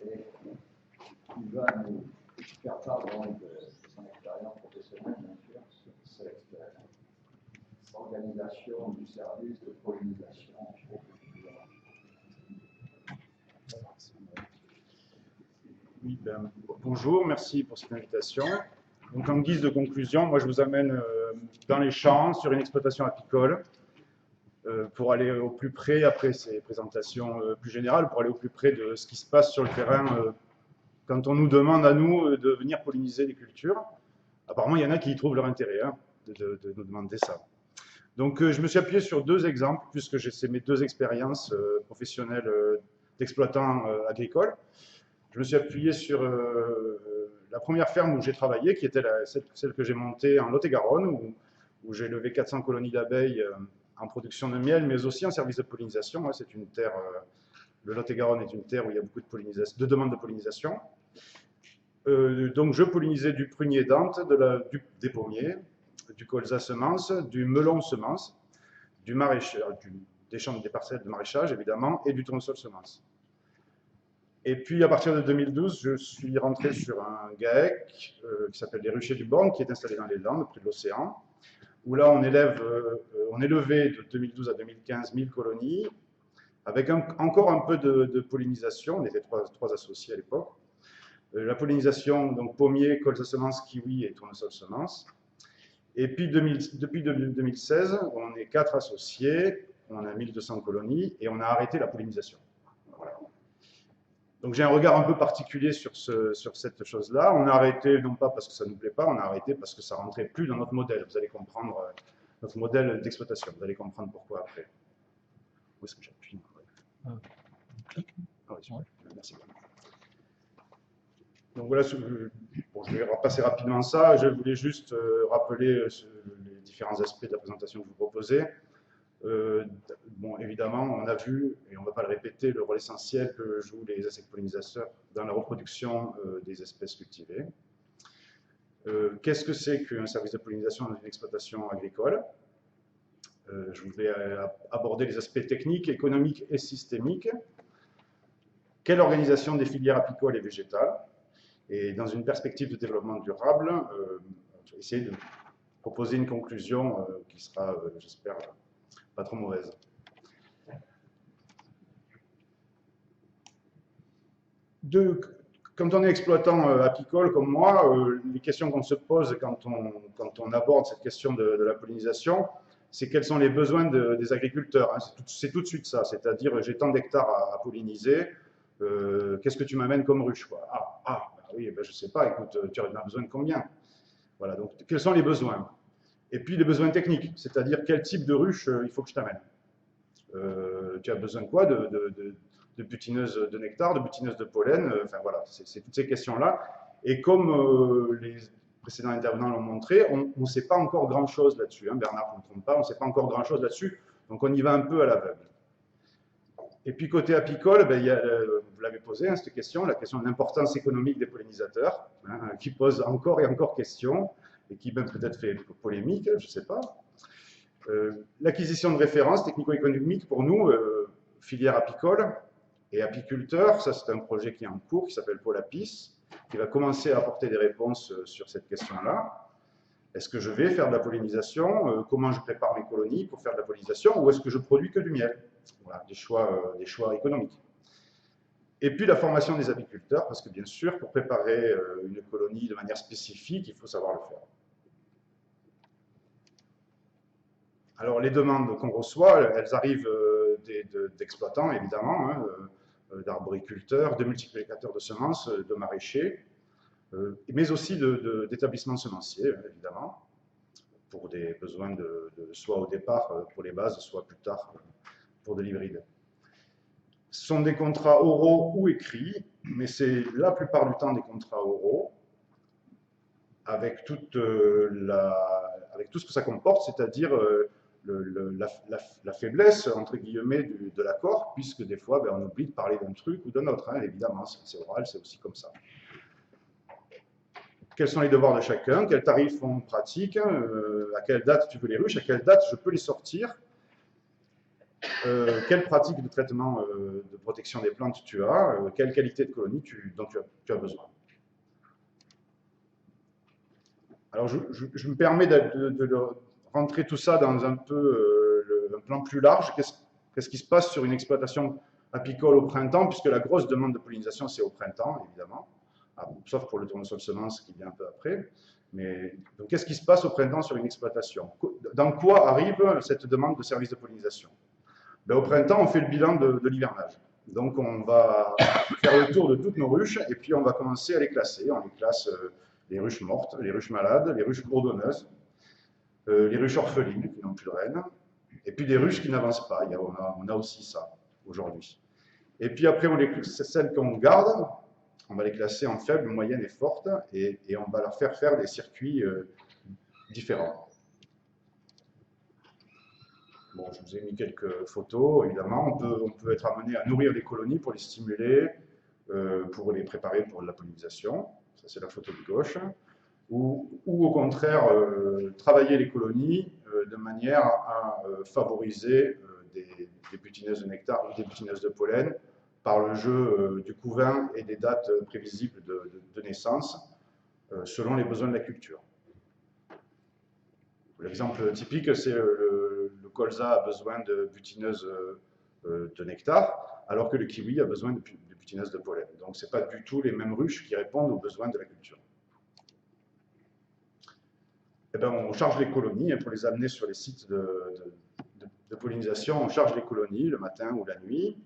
et il va nous faire part de son expérience professionnelle, bien sûr, sur cette organisation du service de pollinisation. Oui, bonjour, merci pour cette invitation. Donc, en guise de conclusion, moi je vous amène dans les champs sur une exploitation apicole pour aller au plus près, après ces présentations plus générales, pour aller au plus près de ce qui se passe sur le terrain quand on nous demande à nous de venir polliniser des cultures. Apparemment, il y en a qui y trouvent leur intérêt de nous demander ça. Donc, je me suis appuyé sur 2 exemples, puisque c'est mes 2 expériences professionnelles d'exploitant agricole. Je me suis appuyé sur la première ferme où j'ai travaillé, qui était celle que j'ai montée en Lot-et-Garonne, où j'ai levé 400 colonies d'abeilles en production de miel, mais aussi en service de pollinisation. C'est une terre, le Lot-et-Garonne est une terre où il y a beaucoup de demandes de pollinisation. Donc je pollinisais du prunier dente, des pommiers, du colza semence, du melon semence, du maraîchage, des parcelles de maraîchage évidemment, et du tournesol semence. Et puis, à partir de 2012, je suis rentré sur un GAEC qui s'appelle les Ruchers du Born, qui est installé dans les Landes, près de l'océan, où là, on élevait de 2012 à 2015 1000 colonies, avec encore un peu de pollinisation. On était trois associés à l'époque. La pollinisation, donc pommier, colza semence, kiwi et tournesol semence. Et puis, depuis 2016, on est 4 associés, on a 1200 colonies, et on a arrêté la pollinisation. Voilà. Donc j'ai un regard un peu particulier sur cette chose-là. On a arrêté, non pas parce que ça ne nous plaît pas, on a arrêté parce que ça ne rentrait plus dans notre modèle. Vous allez comprendre notre modèle d'exploitation. Vous allez comprendre pourquoi après. Où est-ce que j'appuie? Clic. Ah oui, super. Merci. Donc voilà, je vais repasser rapidement ça. Je voulais juste rappeler les différents aspects de la présentation que je vous proposais. Bon, évidemment, on a vu, et on ne va pas le répéter, le rôle essentiel que jouent les insectes pollinisateurs dans la reproduction des espèces cultivées. Qu'est-ce que c'est qu'un service de pollinisation dans une exploitation agricole? Je voulais aborder les aspects techniques, économiques et systémiques. Quelle organisation des filières apicoles et végétales? Et dans une perspective de développement durable, je vais essayer de proposer une conclusion qui sera, j'espère, pas trop mauvaise. quand on est exploitant apicole comme moi, les questions qu'on se pose quand on aborde cette question de la pollinisation, c'est quels sont les besoins des agriculteurs. Hein. C'est tout de suite ça, c'est-à-dire j'ai tant d'hectares à polliniser, qu'est-ce que tu m'amènes comme ruche quoi? Bah oui, ben, je ne sais pas, écoute, tu as besoin de combien? Voilà, donc quels sont les besoins? Et puis les besoins techniques, c'est-à-dire quel type de ruche il faut que je t'amène. Tu as besoin de quoi? De butineuses de nectar, de butineuses de pollen, enfin voilà, c'est toutes ces questions-là. Et comme les précédents intervenants l'ont montré, on ne sait pas encore grand-chose là-dessus. Hein, Bernard, je ne me trompe pas, on ne sait pas encore grand-chose là-dessus, donc on y va un peu à l'aveugle. Et puis côté apicole, ben, vous l'avez posé, hein, cette question, la question de l'importance économique des pollinisateurs, hein, qui pose encore et encore question, et qui même peut-être fait polémique, je ne sais pas. L'acquisition de références technico-économiques pour nous, filière apicole et apiculteurs, ça c'est un projet qui est en cours, qui s'appelle Polapis, qui va commencer à apporter des réponses sur cette question-là. Est-ce que je vais faire de la pollinisation? Comment je prépare mes colonies pour faire de la pollinisation? Ou est-ce que je produis que du miel? Voilà, des choix économiques. Et puis la formation des apiculteurs, parce que bien sûr, pour préparer une colonie de manière spécifique, il faut savoir le faire. Alors les demandes qu'on reçoit, elles arrivent d'exploitants, évidemment, hein, d'arboriculteurs, de multiplicateurs de semences, de maraîchers, mais aussi d'établissements semenciers, évidemment, pour des besoins soit au départ pour les bases, soit plus tard pour de l'hybride. Ce sont des contrats oraux ou écrits, mais c'est la plupart du temps des contrats oraux, avec tout ce que ça comporte, c'est-à-dire la faiblesse, entre guillemets, de l'accord, puisque des fois, ben, on oublie de parler d'un truc ou d'un autre. Hein, évidemment, c'est oral, c'est aussi comme ça. Quels sont les devoirs de chacun? Quels tarifs on pratique? À quelle date tu veux les ruches? À quelle date je peux les sortir? Quelle pratique de traitement de protection des plantes tu as? Quelle qualité de colonie dont tu as besoin? Alors, je me permets de rentrer tout ça dans un plan plus large. Qu'est-ce qui se passe sur une exploitation apicole au printemps, puisque la grosse demande de pollinisation, c'est au printemps, évidemment, sauf pour le tournesol semence qui vient un peu après. Mais donc, qu'est-ce qui se passe au printemps sur une exploitation? Dans quoi arrive cette demande de service de pollinisation? Ben, au printemps, on fait le bilan de l'hivernage. Donc, on va faire le tour de toutes nos ruches et puis on va commencer à les classer. On les classe les ruches mortes, les ruches malades, les ruches bourdonneuses, les ruches orphelines qui n'ont plus de reine, et puis des ruches qui n'avancent pas. On a aussi ça aujourd'hui. Et puis après, celles qu'on garde, on va les classer en faibles, moyennes et fortes, et on va leur faire des circuits différents. Bon, je vous ai mis quelques photos, évidemment. On peut être amené à nourrir les colonies pour les stimuler, pour les préparer pour la pollinisation. Ça, c'est la photo de gauche. Ou au contraire, travailler les colonies de manière à favoriser des butineuses de nectar ou des butineuses de pollen par le jeu du couvain et des dates prévisibles de naissance selon les besoins de la culture. L'exemple typique, c'est le colza a besoin de butineuses de nectar, alors que le kiwi a besoin de butineuses de pollen. Donc, ce n'est pas du tout les mêmes ruches qui répondent aux besoins de la culture. Eh bien, on charge les colonies pour les amener sur les sites de pollinisation. On charge les colonies le matin ou la nuit,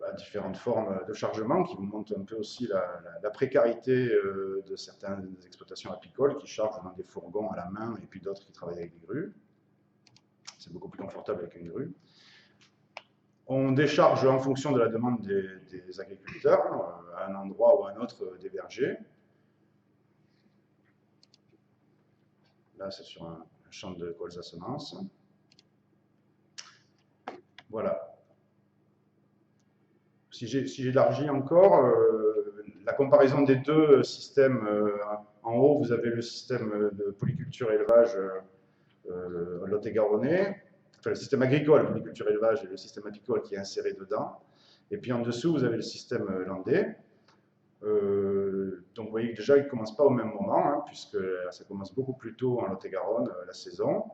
à différentes formes de chargement qui vous montrent un peu aussi la précarité de certaines exploitations apicoles qui chargent dans des fourgons à la main et puis d'autres qui travaillent avec des grues. C'est beaucoup plus confortable avec une grue. On décharge en fonction de la demande des agriculteurs à un endroit ou à un autre des vergers. Là, c'est sur un champ de colza semences. Voilà. Si j'élargis encore, la comparaison des deux systèmes, en haut, vous avez le système de polyculture élevage lot-et-garonnais, enfin le système agricole, polyculture élevage, et le système apicole qui est inséré dedans. Et puis en dessous, vous avez le système landais. Donc vous voyez que déjà, ils ne commencent pas au même moment, hein, puisque ça commence beaucoup plus tôt en Lot-et-Garonne, la saison.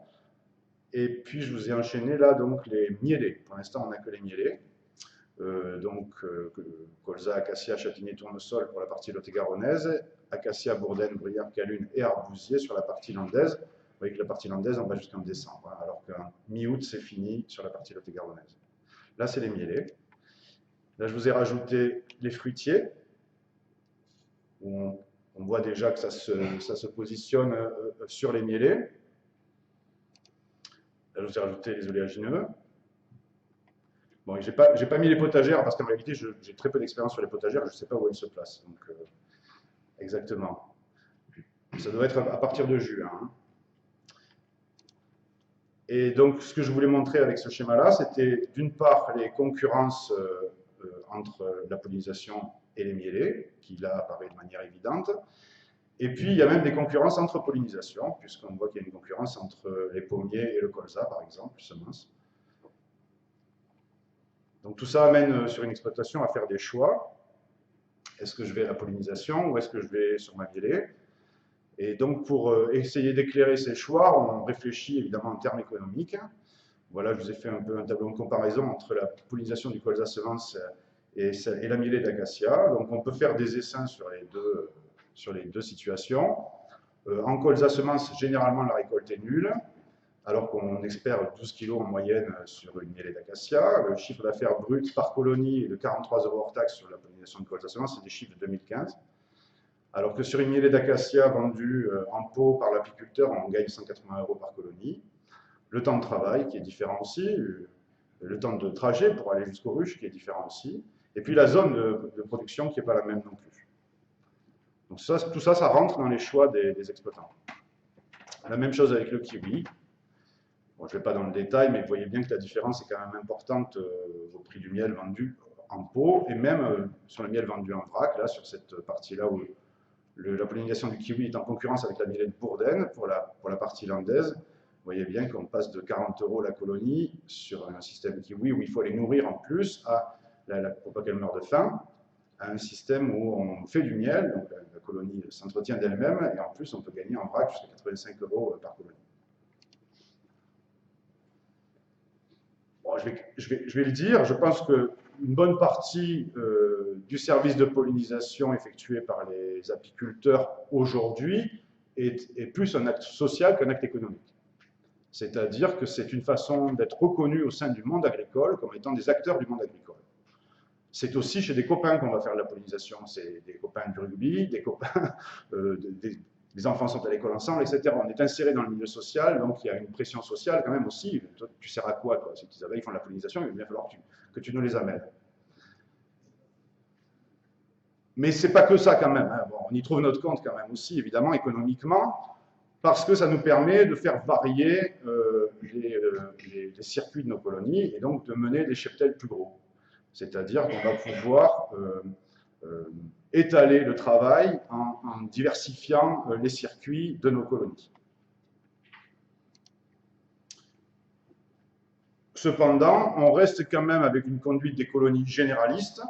Et puis je vous ai enchaîné là donc les mielés. Pour l'instant, on n'a que les mielés. colza, acacia, châtaignier, tournesol pour la partie lot-et-garonnaise, acacia, bourdaine, bruyère, calune et arbousier sur la partie landaise. Vous voyez que la partie landaise, on va jusqu'en décembre, hein, alors qu'en mi-août, c'est fini sur la partie lot-et-garonnaise. Là, c'est les mielés. Là, je vous ai rajouté les fruitiers, où on voit déjà que ça se positionne sur les mielés. Là, je vous ai rajouté les oléagineux. Bon, j'ai pas mis les potagères parce qu'en réalité, j'ai très peu d'expérience sur les potagères, je ne sais pas où elles se placent. Donc, exactement. Ça doit être à partir de juin. Hein. Et donc, ce que je voulais montrer avec ce schéma-là, c'était d'une part les concurrences entre la pollinisation et les mielés, qui là apparaît de manière évidente. Et puis, il y a même des concurrences entre pollinisations, puisqu'on voit qu'il y a une concurrence entre les pommiers et le colza, par exemple, semences. Donc, tout ça amène sur une exploitation à faire des choix. Est-ce que je vais à la pollinisation ou est-ce que je vais sur ma mielée? Et donc, pour essayer d'éclairer ces choix, on réfléchit évidemment en termes économiques. Voilà, je vous ai fait un peu un tableau de comparaison entre la pollinisation du colza semence et la mielée d'acacia. Donc, on peut faire des essaims sur les deux situations. En colza semence, généralement, la récolte est nulle, alors qu'on espère 12 kg en moyenne sur une mielée d'acacia. Le chiffre d'affaires brut par colonie est de 43 € hors taxe sur la pollinisation de colza semence, c'est des chiffres de 2015. Alors que sur une mielée d'acacia vendue en pot par l'apiculteur, on gagne 180 € par colonie. Le temps de travail qui est différent aussi, le temps de trajet pour aller jusqu'aux ruches qui est différent aussi, et puis la zone de production qui n'est pas la même non plus. Donc tout ça, ça rentre dans les choix des exploitants. La même chose avec le kiwi. Bon, je ne vais pas dans le détail, mais vous voyez bien que la différence est quand même importante au prix du miel vendu en pot, et même sur le miel vendu en vrac, là, sur cette partie-là où la pollinisation du kiwi est en concurrence avec la mielée de bourdaine pour la partie landaise. Vous voyez bien qu'on passe de 40 € la colonie sur un système kiwi où il faut les nourrir en plus pour pas qu'elles meurent de faim, à un système où on fait du miel, donc la colonie s'entretient d'elle-même, et en plus on peut gagner en vrac jusqu'à 85 € par colonie. Bon, je vais le dire, je pense qu'une bonne partie du service de pollinisation effectué par les apiculteurs aujourd'hui est plus un acte social qu'un acte économique. C'est-à-dire que c'est une façon d'être reconnu au sein du monde agricole comme étant des acteurs du monde agricole. C'est aussi chez des copains qu'on va faire de la pollinisation. C'est des copains du rugby, des copains, les enfants sont à l'école ensemble, etc. On est inséré dans le milieu social, donc il y a une pression sociale quand même aussi. Toi, tu sers à quoi, toi? Si tes abeilles font de la pollinisation, il va bien falloir que tu nous les amènes. Mais c'est pas que ça quand même. Hein. Bon, on y trouve notre compte quand même aussi, évidemment, économiquement, parce que ça nous permet de faire varier les circuits de nos colonies et donc de mener des cheptels plus gros. C'est-à-dire qu'on va pouvoir étaler le travail en diversifiant les circuits de nos colonies. Cependant, on reste quand même avec une conduite des colonies généralistes,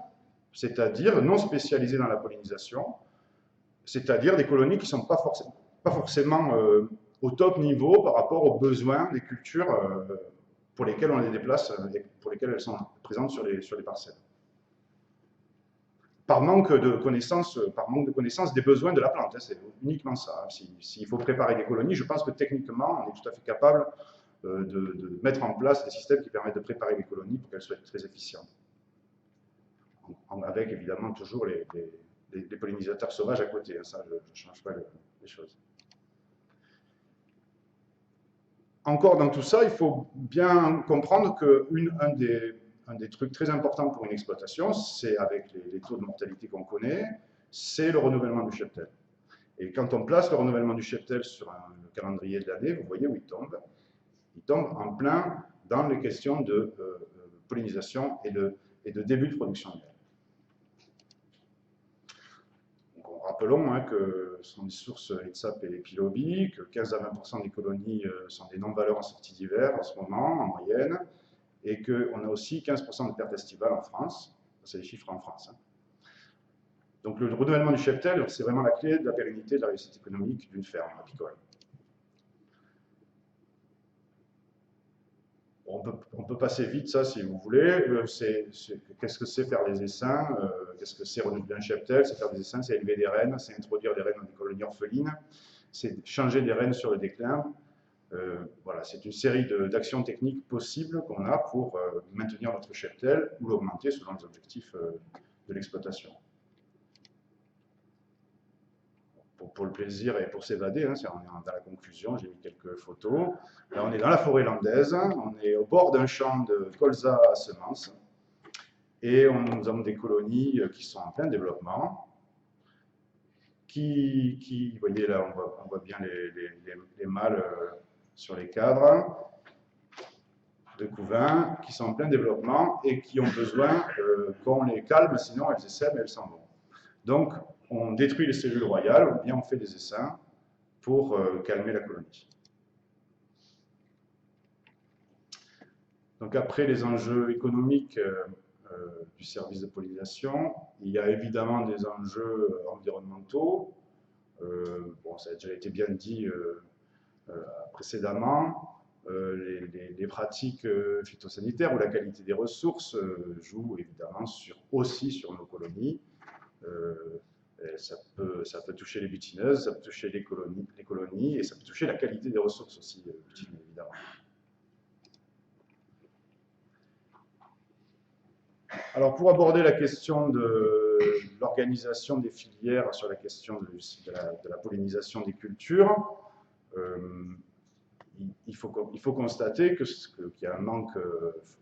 c'est-à-dire non spécialisées dans la pollinisation, c'est-à-dire des colonies qui ne sont pas forcément au top niveau par rapport aux besoins des cultures pour lesquelles on les déplace et pour lesquelles elles sont présentes sur les parcelles. Par manque de connaissance des besoins de la plante, hein, c'est uniquement ça. S'il faut préparer des colonies, je pense que techniquement, on est tout à fait capable de mettre en place des systèmes qui permettent de préparer les colonies pour qu'elles soient très efficientes. Avec évidemment toujours les pollinisateurs sauvages à côté, hein, ça je ne change pas les choses. Encore dans tout ça, il faut bien comprendre qu'un des trucs très importants pour une exploitation, c'est avec les taux de mortalité qu'on connaît, c'est le renouvellement du cheptel. Et quand on place le renouvellement du cheptel sur le calendrier de l'année, vous voyez où il tombe. Il tombe en plein dans les questions de pollinisation et de début de production de miel. Rappelons hein, que ce sont des sources ETSAP et Pilobi, que 15 à 20% des colonies sont des non-valeurs en sortie d'hiver en ce moment, en moyenne, et qu'on a aussi 15% de pertes estivales en France. C'est les chiffres en France. Hein. Donc le renouvellement du cheptel, c'est vraiment la clé de la pérennité de la réussite économique d'une ferme apicole. On peut peut passer vite ça si vous voulez. Qu'est-ce que c'est faire des essaims? Qu'est-ce que c'est renouveler un cheptel? C'est faire des essaims, c'est élever des reines, c'est introduire des reines dans des colonies orphelines, c'est changer des reines sur le déclin. Voilà, c'est une série d'actions techniques possibles qu'on a pour maintenir notre cheptel ou l'augmenter selon les objectifs de l'exploitation. Pour le plaisir et pour s'évader, hein, on est dans la conclusion, j'ai mis quelques photos. Là, on est dans la forêt landaise, on est au bord d'un champ de colza à semences, et nous avons des colonies qui sont en plein développement, vous voyez là, on voit bien les mâles sur les cadres de couvains, qui sont en plein développement et qui ont besoin qu'on les calme, sinon elles essaiment et elles s'en vont. Donc, on détruit les cellules royales, ou bien on fait des essaims pour calmer la colonie. Donc après les enjeux économiques du service de pollinisation, il y a évidemment des enjeux environnementaux. Bon, ça a déjà été bien dit précédemment. Les pratiques phytosanitaires ou la qualité des ressources jouent évidemment aussi sur nos colonies. Ça peut toucher les butineuses, ça peut toucher les colonies et ça peut toucher la qualité des ressources aussi, évidemment. Alors, pour aborder la question de l'organisation des filières sur la question de la pollinisation des cultures, il faut constater qu'il y a un manque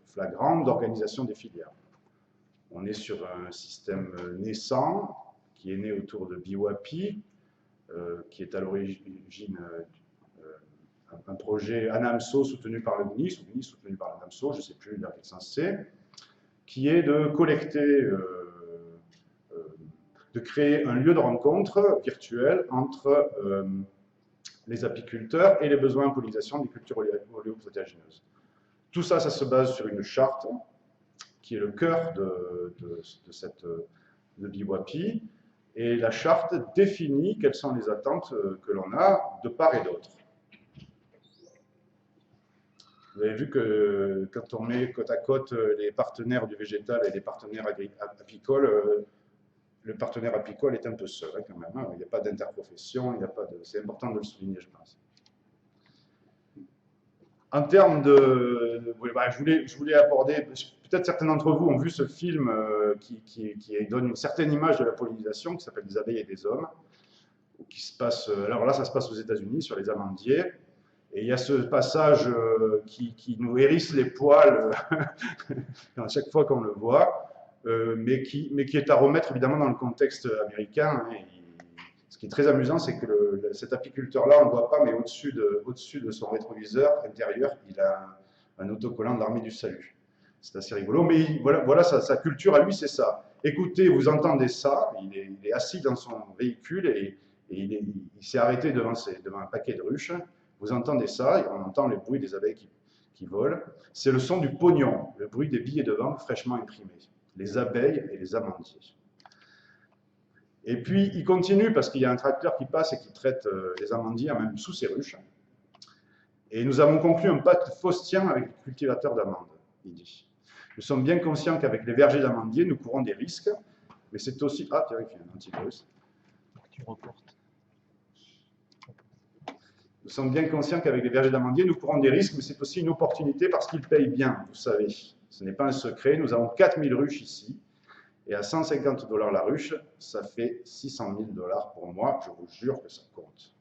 flagrant d'organisation des filières. On est sur un système naissant, qui est né autour de BIWAPI, qui est à l'origine un projet ANAMSO soutenu par le MNIS, ou MNIS soutenu par l'ANAMSO, je ne sais plus dans quel sens c'est, qui est de collecter, de créer un lieu de rencontre virtuel entre les apiculteurs et les besoins en pollinisation des cultures oléoprotéagineuses. Tout ça, ça se base sur une charte qui est le cœur de BIWAPI, et la charte définit quelles sont les attentes que l'on a de part et d'autre. Vous avez vu que quand on met côte à côte les partenaires du végétal et les partenaires apicoles, le partenaire apicole est un peu seul, hein, quand même. Hein. Il n'y a pas d'interprofession, c'est important de le souligner, je pense. En termes je voulais aborder, peut-être certains d'entre vous ont vu ce film qui donne une certaine image de la pollinisation, qui s'appelle Des abeilles et des hommes, qui se passe, alors là, ça se passe aux États-Unis, sur les amandiers, et il y a ce passage qui nous hérisse les poils à chaque fois qu'on le voit, mais qui est à remettre évidemment dans le contexte américain. Hein, ce qui est très amusant, c'est que cet apiculteur-là, on ne le voit pas, mais au-dessus de son rétroviseur intérieur, il a un autocollant de l'armée du salut. C'est assez rigolo, mais voilà sa culture à lui, c'est ça. Écoutez, vous entendez ça, il est assis dans son véhicule et il s'est arrêté devant un paquet de ruches. Vous entendez ça, et on entend le bruit des abeilles qui volent. C'est le son du pognon, le bruit des billets de banque fraîchement imprimés. Les abeilles et les amandiers. Et puis, il continue parce qu'il y a un tracteur qui passe et qui traite les amandiers, même sous ses ruches. Et nous avons conclu un pacte faustien avec les cultivateurs d'amandes, il dit. Nous sommes bien conscients qu'avec les vergers d'amandiers, nous courons des risques, mais c'est aussi... Ah, tiens, il y a un antivirus. Tu reportes. Nous sommes bien conscients qu'avec les vergers d'amandiers, nous courons des risques, mais c'est aussi une opportunité parce qu'ils payent bien, vous savez. Ce n'est pas un secret, nous avons 4000 ruches ici, et à 150 $ la ruche, ça fait 600 000 $ pour moi, je vous jure que ça compte.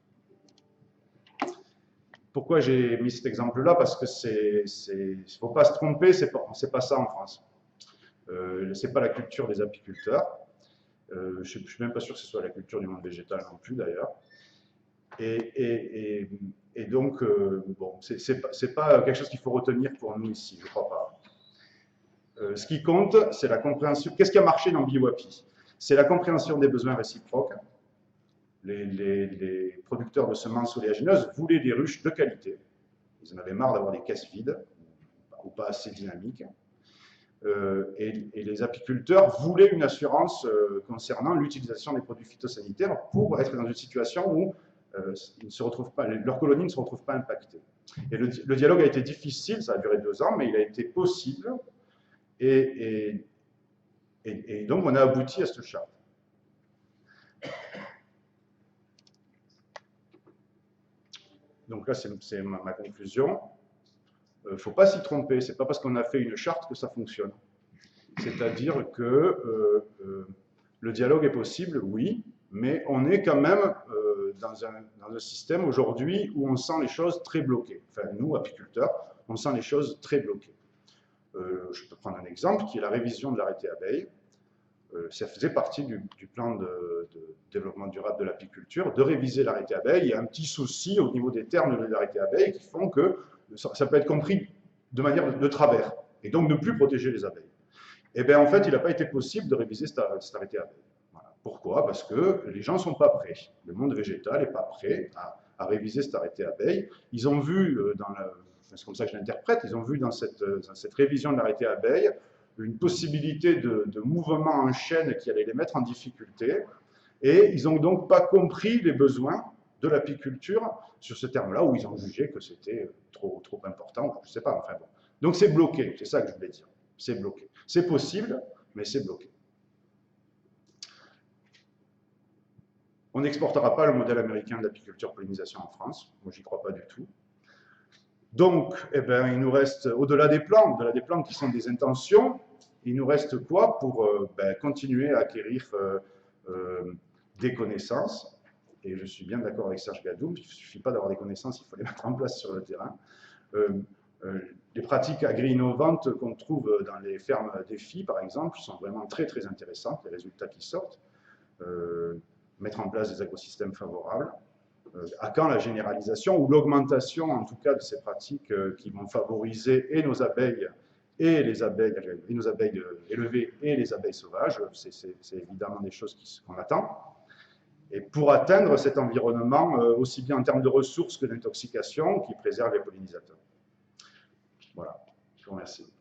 Pourquoi j'ai mis cet exemple-là? Parce que il ne faut pas se tromper, c'est pas ça en France. Ce n'est pas la culture des apiculteurs. Je ne suis même pas sûr que ce soit la culture du monde végétal non plus d'ailleurs. Et donc, bon, c'est pas quelque chose qu'il faut retenir pour nous ici, je ne crois pas. Ce qui compte, c'est la compréhension. Qu'est-ce qui a marché dans BIWAPI? C'est la compréhension des besoins réciproques. Les producteurs de semences oléagineuses voulaient des ruches de qualité. Ils en avaient marre d'avoir des caisses vides ou pas assez dynamiques. Et les apiculteurs voulaient une assurance concernant l'utilisation des produits phytosanitaires pour être dans une situation où ils ne se retrouvent pas, leurs colonies ne se retrouvent pas impactées. Et le dialogue a été difficile, ça a duré 2 ans, mais il a été possible. Et donc, on a abouti à cette charte. Donc là, c'est ma conclusion. Il ne faut pas s'y tromper. Ce n'est pas parce qu'on a fait une charte que ça fonctionne. C'est-à-dire que le dialogue est possible, oui, mais on est quand même dans un système aujourd'hui où on sent les choses très bloquées. Enfin, nous, apiculteurs, on sent les choses très bloquées. Je peux prendre un exemple qui est la révision de l'arrêté abeille. Ça faisait partie du plan de développement durable de l'apiculture, de réviser l'arrêté abeille. Il y a un petit souci au niveau des termes de l'arrêté abeille qui font que ça peut être compris de manière de travers, et donc ne plus protéger les abeilles. Et bien en fait, il n'a pas été possible de réviser cet arrêté abeille. Voilà. Pourquoi? Parce que les gens ne sont pas prêts. Le monde végétal n'est pas prêt à réviser cet arrêté abeille. Ils ont vu, c'est comme ça que je l'interprète, ils ont vu dans cette révision de l'arrêté abeille une possibilité de mouvement en chaîne qui allait les mettre en difficulté, et ils n'ont donc pas compris les besoins de l'apiculture sur ce terme-là, où ils ont jugé que c'était trop important, je ne sais pas, enfin bon. Donc c'est bloqué, c'est ça que je voulais dire, c'est bloqué. C'est possible, mais c'est bloqué. On n'exportera pas le modèle américain de l'apiculture-pollinisation en France, moi j'y crois pas du tout. Donc, eh ben, il nous reste, au-delà des plans qui sont des intentions, il nous reste quoi pour continuer à acquérir des connaissances. Et je suis bien d'accord avec Serge Gadoum, il ne suffit pas d'avoir des connaissances, il faut les mettre en place sur le terrain. Les pratiques agri-innovantes qu'on trouve dans les fermes défis, par exemple, sont vraiment très très intéressantes, les résultats qui sortent. Mettre en place des écosystèmes favorables. À quand la généralisation ou l'augmentation, en tout cas, de ces pratiques qui vont favoriser et nos abeilles et nos abeilles élevées et les abeilles sauvages? C'est évidemment des choses qu'on attend. Et pour atteindre cet environnement, aussi bien en termes de ressources que d'intoxication, qui préserve les pollinisateurs. Voilà, je vous remercie.